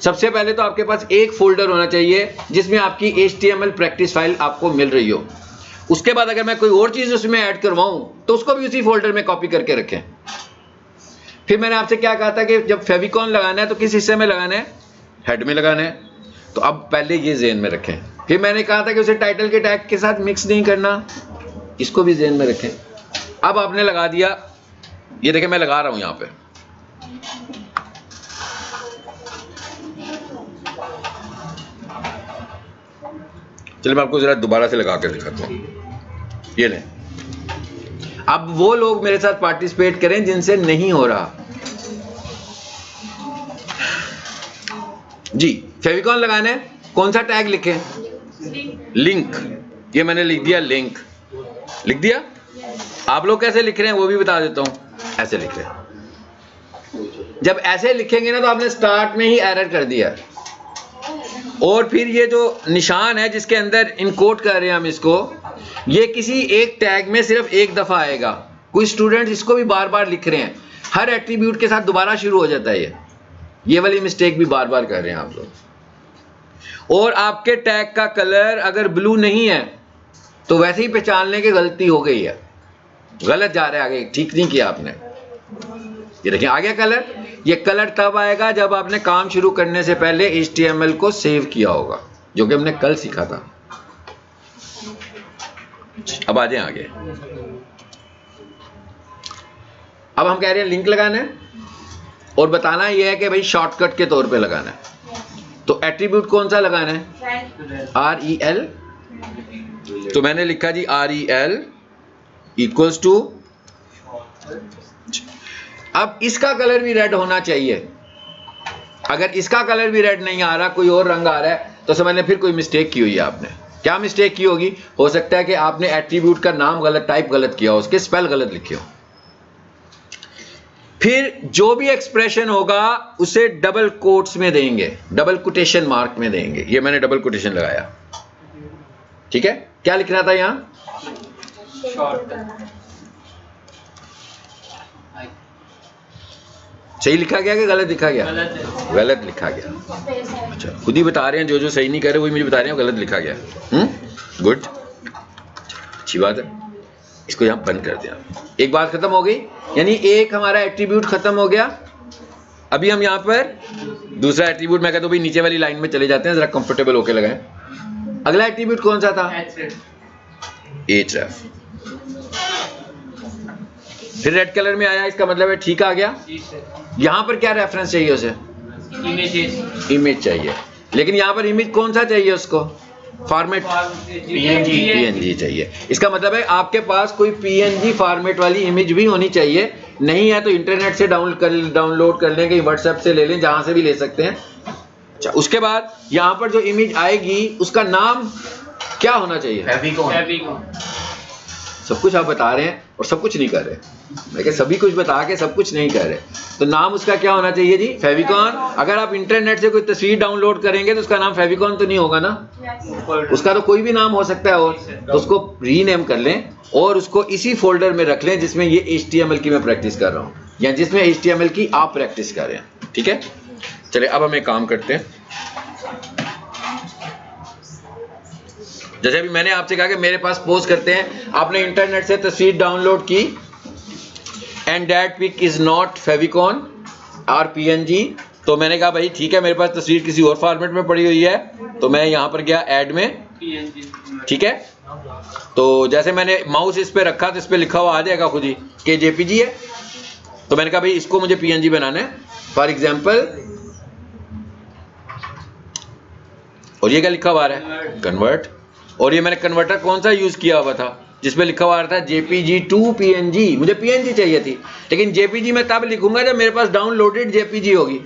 सबसे पहले तो आपके पास एक फोल्डर होना चाहिए जिसमें आपकी HTML प्रैक्टिस फाइल आपको मिल रही हो। उसके बाद अगर मैं कोई और चीज उसमें ऐड करवाऊं तो उसको भी उसी फोल्डर में कॉपी करके रखें। फिर मैंने आपसे क्या कहा था कि जब फेविकॉन लगाना है तो किस हिस्से में लगाना है, हेड में लगाना है, तो अब पहले ये ज़हन में रखें। फिर मैंने कहा था कि उसे टाइटल के टैग के साथ मिक्स नहीं करना, इसको भी ज़हन में रखें। अब आपने लगा दिया, ये देखें मैं लगा रहा हूं यहां पे, चलिए मैं आपको जरा दोबारा से लगा कर दिखाता हूं। ये लें, अब वो लोग मेरे साथ पार्टिसिपेट करें जिनसे नहीं हो रहा। जी, फेविकॉन लगाना है, कौन सा टैग लिखें? लिंक। ये मैंने लिख दिया, लिंक लिख दिया। आप लोग कैसे लिख रहे हैं वो भी बता देता हूं, ऐसे लिख रहे हैं। जब ऐसे लिखेंगे ना तो आपने स्टार्ट में ही एरर कर दिया। और फिर ये जो निशान है जिसके अंदर इनकोड कर रहे हैं हम इसको, ये किसी एक टैग में सिर्फ एक दफा आएगा। कुछ स्टूडेंट्स इसको भी बार बार लिख रहे हैं, हर एट्रीब्यूट के साथ दोबारा शुरू हो जाता है। ये वाली मिस्टेक भी बार बार कर रहे हैं आप लोग। और आपके टैग का कलर अगर ब्लू नहीं है तो वैसे ही पहचान लें कि गलती हो गई है, गलत जा रहा है आगे, ठीक नहीं किया आपने। ये देखिए आ गया कलर। ये कलर तब आएगा जब आपने काम शुरू करने से पहले HTML को सेव किया होगा, जो कि हमने कल सीखा था। अब आ जाए आगे। अब हम कह रहे हैं लिंक लगाना है और बताना यह है कि भाई शॉर्टकट के तौर पे लगाना है। तो एट्रीब्यूट कौन सा लगाना है? REL। तो मैंने लिखा जी REL इक्वल्स टू, अब इसका कलर भी रेड होना चाहिए। अगर इसका कलर भी रेड नहीं आ रहा, कोई और रंग आ रहा है, तो समझ लें फिर कोई मिस्टेक की हुई है आपने। क्या मिस्टेक की होगी? हो सकता है कि आपने एट्रीब्यूट का नाम गलत टाइप गलत किया हो, उसके स्पेल गलत लिखे हो। फिर जो भी एक्सप्रेशन होगा उसे डबल कोट्स में देंगे, डबल कोटेशन मार्क में देंगे। ये मैंने डबल कोटेशन लगाया, ठीक है। क्या लिख रहा था यहां? सही लिखा गया कि गलत लिखा गया? गलत लिखा गया। अच्छा, खुद ही बता रहे हैं, जो जो सही नहीं कर रहे वही मुझे बता रहे हैं गलत लिखा गया। गुड, अच्छी बात है। इसको यहां बंद कर दिया। एक बात खत्म हो गई, यानी एक हमारा एट्रीब्यूट खत्म हो गया। अभी हम यहां पर दूसरा एट्रीब्यूट, मैं कहता हूं भाई नीचे वाली लाइन में चले जाते हैं, जरा कंफर्टेबल होके लगाएं। अगला एट्रीब्यूट कौन सा था? href। फिर रेड कलर में आया, इसका मतलब है ठीक आ गया। यहां पर क्या रेफरेंस चाहिए उसे? इमेज चाहिए। लेकिन यहां पर इमेज कौन सा चाहिए उसको? फॉर्मेट PNG चाहिए। इसका मतलब है आपके पास कोई PNG फॉर्मेट वाली इमेज भी होनी चाहिए। नहीं है तो इंटरनेट से डाउनलोड कर लें, कहीं व्हाट्सएप से ले लें, जहां से भी ले सकते हैं। अच्छा, उसके बाद यहां पर जो इमेज आएगी उसका नाम क्या होना चाहिए? फेविकॉन। सब कुछ आप बता रहे हैं और सब कुछ नहीं कर रहे। मैं कह सभी कुछ बता के सब कुछ नहीं कर रहे, तो नाम उसका क्या होना चाहिए जी? फेविकॉन। अगर आप इंटरनेट से कोई तस्वीर डाउनलोड करेंगे तो उसका नाम फेविकॉन तो नहीं होगा ना, उसका तो कोई भी नाम हो सकता है। और तो उसको रीनेम कर लें और उसको इसी फोल्डर में रख लें जिसमें ये HTML की मैं प्रैक्टिस कर रहा हूँ, या जिसमें HTML की आप प्रैक्टिस कर रहे हैं, ठीक है। चलिए अब हम एक काम करते हैं। जैसे अभी मैंने आपसे कहा कि मेरे पास पोस्ट करते हैं, आपने इंटरनेट से तस्वीर डाउनलोड की and that pic is not favicon और PNG, तो मैंने कहा भाई ठीक है, मेरे पास तस्वीर किसी और फॉर्मेट में पड़ी हुई है, तो मैं यहां पर गया ऐड में, ठीक है। तो जैसे मैंने माउस इस पे रखा तो इस पे लिखा हुआ आ जाएगा खुद ही कि JPG है। तो मैंने कहा भाई इसको मुझे PNG बनाना है फॉर एग्जाम्पल, और ये क्या लिखा हुआ है? कन्वर्ट। और ये मैंने कन्वर्टर कौन सा यूज किया हुआ था? जिसमें लिखा हुआ था JPG to PNG। मुझे PNG चाहिए थी, लेकिन JPG मैं तब लिखूंगा जब मेरे पास डाउनलोडेड JPG होगी।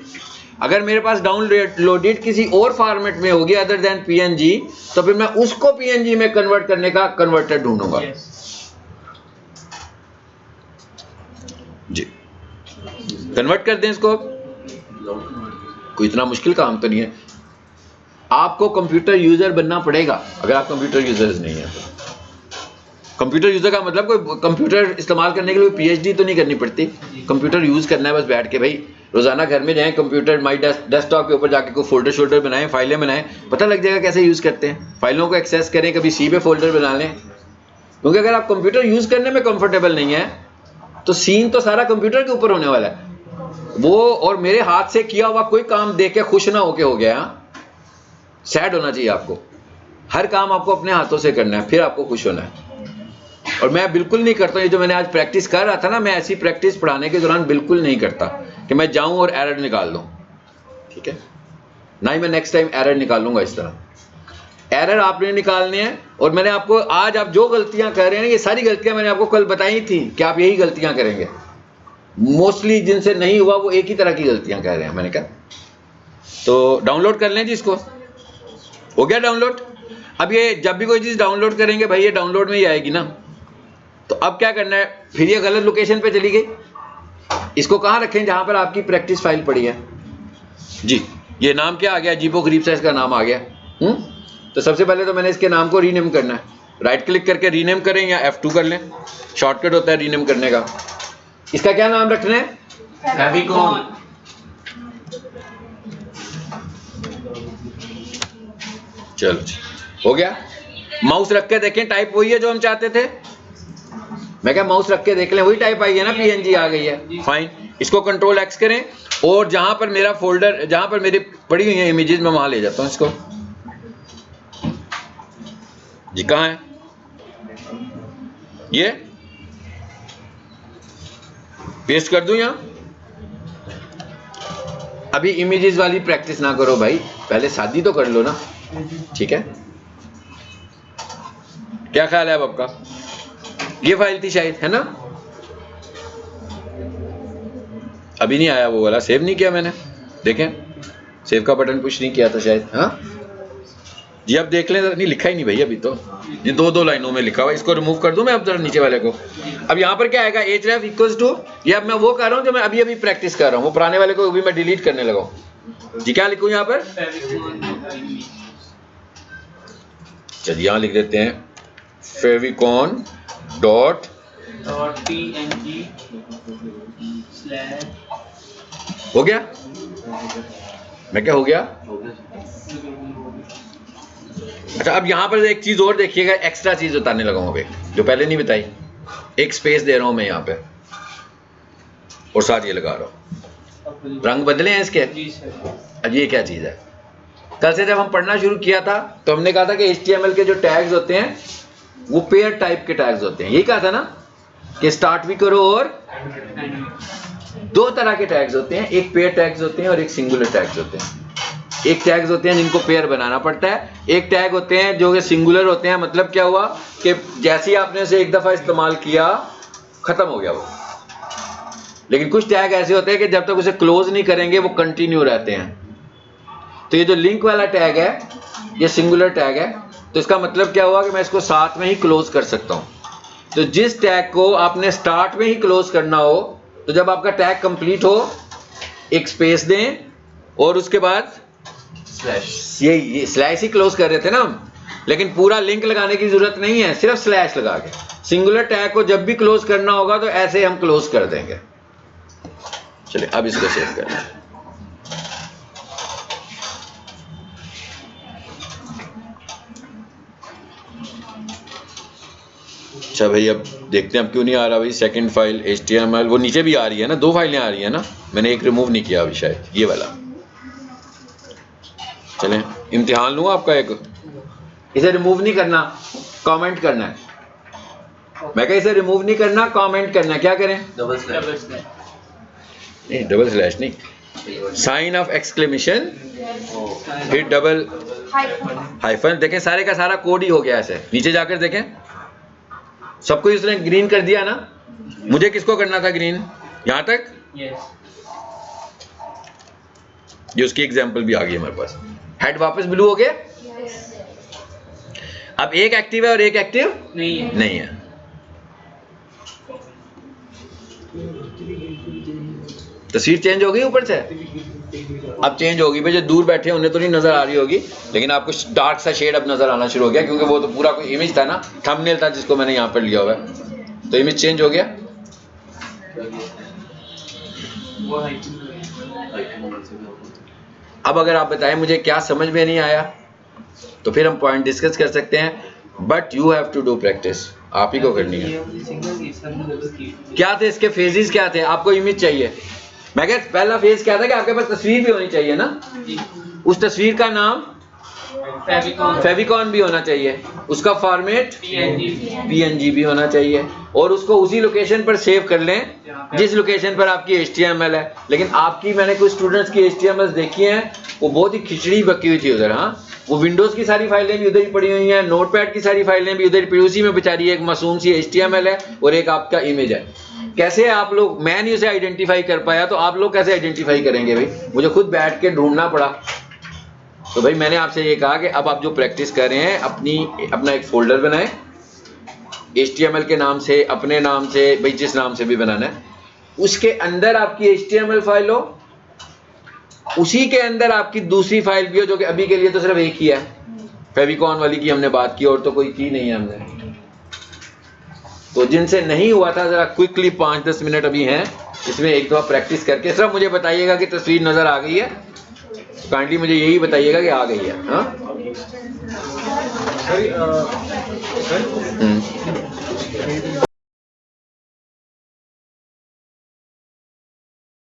अगर मेरे पास डाउनलोडेड किसी और फॉर्मेट में होगी अदर देन PNG, तो फिर मैं उसको PNG में कन्वर्ट करने का कन्वर्टर ढूंढूंगा। जी, कन्वर्ट कर दें इसको। कोई इतना मुश्किल काम तो नहीं है। आपको कंप्यूटर यूजर बनना पड़ेगा अगर आप कंप्यूटर यूजर्स नहीं है तो। कंप्यूटर यूजर का मतलब कोई कंप्यूटर इस्तेमाल करने के लिए PhD तो नहीं करनी पड़ती, कंप्यूटर यूज करना है बस बैठ के। भाई रोजाना घर में जाएं, कंप्यूटर माई डेस्कटॉप के ऊपर जाके कोई फोल्डर शोल्डर बनाएं, फाइलें बनाएं, पता लग जाएगा कैसे यूज करते हैं। फाइलों को एक्सेस करें, कभी C पे फोल्डर बना लें। क्योंकि अगर आप कंप्यूटर यूज करने में कंफर्टेबल नहीं है तो सीन तो सारा कंप्यूटर के ऊपर होने वाला है वो। और मेरे हाथ से किया हुआ कोई काम देख के खुश ना होके हो गया, सैड होना चाहिए आपको। हर काम आपको अपने हाथों से करना है, फिर आपको खुश होना है। और मैं बिल्कुल नहीं करता, ये जो मैंने आज प्रैक्टिस कर रहा था ना, मैं ऐसी प्रैक्टिस पढ़ाने के दौरान बिल्कुल नहीं करता कि मैं जाऊं और एरर निकाल दूं, ठीक है ना ही मैं नेक्स्ट टाइम एरर निकालूंगा इस तरह। एरर आपने निकालने हैं। और मैंने आपको आज आप जो गलतियां कर रहे हैं, ये सारी गलतियां मैंने आपको कल बताई थी कि आप यही गलतियां करेंगे। मोस्टली जिनसे नहीं हुआ वो एक ही तरह की गलतियां कर रहे हैं, मैंने कहा। तो डाउनलोड कर लें जी इसको। हो गया डाउनलोड। अब ये जब भी कोई चीज़ डाउनलोड करेंगे भाई ये डाउनलोड में ही आएगी ना। तो अब क्या करना है, फिर ये गलत लोकेशन पे चली गई, इसको कहाँ रखें जहां पर आपकी प्रैक्टिस फाइल पड़ी है। जी, ये नाम क्या आ गया, जीपो गरीब साइज का नाम आ गया। तो सबसे पहले तो मैंने इसके नाम को रीनेम करना है। राइट क्लिक करके रीनेम करें या F2 कर लें, शॉर्टकट होता है रीनेम करने का। इसका क्या नाम रखना है, फेविकॉन। चलो हो गया। माउस रख के देखें, टाइप वही है जो हम चाहते थे। मैं क्या माउस रख के देख लें, वही टाइप आई है ना, PNG आ गई है, फाइन। इसको कंट्रोल X करें और जहां पर मेरा फोल्डर, जहां पर मेरी पड़ी हुई है इमेजेस, मैं वहां ले जाता हूं इसको। जी कहाँ है ये, पेस्ट कर दूं यहां। अभी इमेजेस वाली प्रैक्टिस ना करो भाई, पहले शादी तो कर लो ना, ठीक है। क्या ख्याल है अब आपका, ये फाइल थी शायद, है ना। अभी नहीं आया वो वाला, सेव नहीं किया मैंने, देखें सेव का बटन पुश नहीं किया था शायद। हाँ जी, अब देख लें। नहीं लिखा ही नहीं भाई अभी तो, ये दो लाइनों में लिखा हुआ। इसको रिमूव कर दूं मैं अब जरा नीचे वाले को। अब यहाँ पर क्या आएगा, href इक्वल्स टू, ये अब मैं वो कर रहा हूँ जो मैं अभी प्रैक्टिस कर रहा हूँ, वो पुराने वाले को भी मैं डिलीट करने लगा हूँ। जी क्या लिखूँ यहाँ पर, चलिए यहाँ लिख देते हैं फेविकॉन डॉट PNG हो गया। मैं क्या हो गया। अच्छा अब यहाँ पर एक चीज और देखिएगा, एक्स्ट्रा चीज बताने लगा हूँ अभी जो पहले नहीं बताई। एक स्पेस दे रहा हूँ मैं यहाँ पे और साथ ये लगा रहा हूँ, रंग बदले हैं इसके। अब ये क्या चीज है, कल से जब हम पढ़ना शुरू किया था तो हमने कहा था कि HTML के जो टैग्स होते हैं वो पेयर टाइप के टैग्स होते हैं। यही कहा था ना कि स्टार्ट भी करो, और दो तरह के टैग्स होते हैं, एक पेयर टैग्स होते हैं और एक सिंगुलर टैग्स होते हैं। एक टैग्स होते हैं जिनको पेयर बनाना पड़ता है, एक टैग होते हैं जो कि सिंगुलर होते हैं। मतलब क्या हुआ कि जैसे ही आपने उसे एक दफा इस्तेमाल किया खत्म हो गया वो। लेकिन कुछ टैग ऐसे होते हैं कि जब तक उसे क्लोज नहीं करेंगे वो कंटिन्यू रहते हैं। तो ये जो लिंक वाला टैग है ये सिंगुलर टैग है। तो इसका मतलब क्या हुआ कि मैं इसको साथ में ही क्लोज कर सकता हूं। तो जिस टैग को आपने स्टार्ट में ही क्लोज करना हो, तो जब आपका टैग कंप्लीट हो एक स्पेस दें और उसके बाद स्लैश, ये स्लैश ही क्लोज कर रहे थे ना हम, लेकिन पूरा लिंक लगाने की जरूरत नहीं है, सिर्फ स्लैश लगा के। सिंगुलर टैग को जब भी क्लोज करना होगा तो ऐसे हम क्लोज कर देंगे। चलिए अब इसको सेव कर लें। अच्छा भाई अब देखते हैं अब क्यों नहीं आ रहा भाई सेकंड फाइल HTML। वो नीचे भी आ रही है ना, दो फाइलें आ रही है ना, मैंने एक रिमूव नहीं किया अभी शायद, ये वाला। चलें इम्तिहान लूँ आपका एक, इसे रिमूव नहीं करना, कमेंट करना है। मैं कहा इसे रिमूव नहीं करना, कमेंट करना है। क्या करें, डबल स्लैश नहीं, डबल स्लैश नहीं, साइन ऑफ एक्सक्लेमेशन फिर डबल हाइफन। देखें सारे का सारा कोड ही हो गया ऐसे। नीचे जाकर देखें सबको इसने ग्रीन कर दिया ना। मुझे किसको करना था ग्रीन, यहां तक। ये उसकी एग्जांपल भी आ गई हमारे पास। हेड वापस ब्लू हो गया। अब एक एक्टिव है और एक एक्टिव नहीं है। तस्वीर चेंज हो गई ऊपर से। अब चेंज होगी भाई, जो दूर बैठे हैं उन्हें तो नहीं नजर आ रही होगी, लेकिन आपको डार्क सा शेड अब नजर आना शुरू हो गया, क्योंकि वो तो पूरा कोई इमेज था ना, थंबनेल था जिसको मैंने यहाँ पर लिया हुआ है, तो इमेज चेंज हो गया। अब अगर आप बताएं मुझे क्या समझ में नहीं आया, तो फिर हम पॉइंट डिस्कस कर सकते हैं, but you have to do practice, आप ही को करनी है। क्या थे इसके फेजेस, क्या थे? आपको इमेज चाहिए, मैं कह पहला फेज क्या था कि आपके पास तस्वीर भी होनी चाहिए ना, उस तस्वीर का नाम फेविकॉन भी होना चाहिए, उसका फॉर्मेट PNG भी होना चाहिए, और उसको उसी लोकेशन पर सेव कर लें जिस लोकेशन पर आपकी HTML है। लेकिन आपकी, मैंने कुछ स्टूडेंट्स की HTML देखी हैं, वो बहुत ही खिचड़ी पकी हुई थी उधर। हाँ, वो विंडोज की सारी फाइलें भी उधर ही पड़ी हुई हैं, नोटपैड की सारी फाइलें भी उधर ही पड़ी, उसी में बेचारी एक मासूम सी HTML है और एक आपका इमेज है। कैसे आप लोग, मैं नहीं उसे आइडेंटिफाई कर पाया, तो आप लोग कैसे आइडेंटिफाई करेंगे भाई? मुझे खुद बैठ के ढूंढना पड़ा। तो भाई मैंने आपसे ये कहा कि अब आप जो प्रैक्टिस कर रहे हैं, अपना एक फोल्डर बनाएं HTML के नाम से, अपने नाम से, भाई जिस नाम से भी बनाना है, उसके अंदर आपकी HTML फाइल हो, उसी के अंदर आपकी दूसरी फाइल भी हो, जो कि अभी के लिए तो सिर्फ एक ही है, फेविकॉन वाली की हमने बात की, और तो कोई की नहीं है हमने। तो जिनसे नहीं हुआ था, जरा क्विकली 5-10 मिनट अभी हैं, इसमें एक दफा प्रैक्टिस करके सिर्फ मुझे बताइएगा कि तस्वीर नजर आ गई है। काइंडली मुझे यही बताइएगा कि आ गई है। हाँ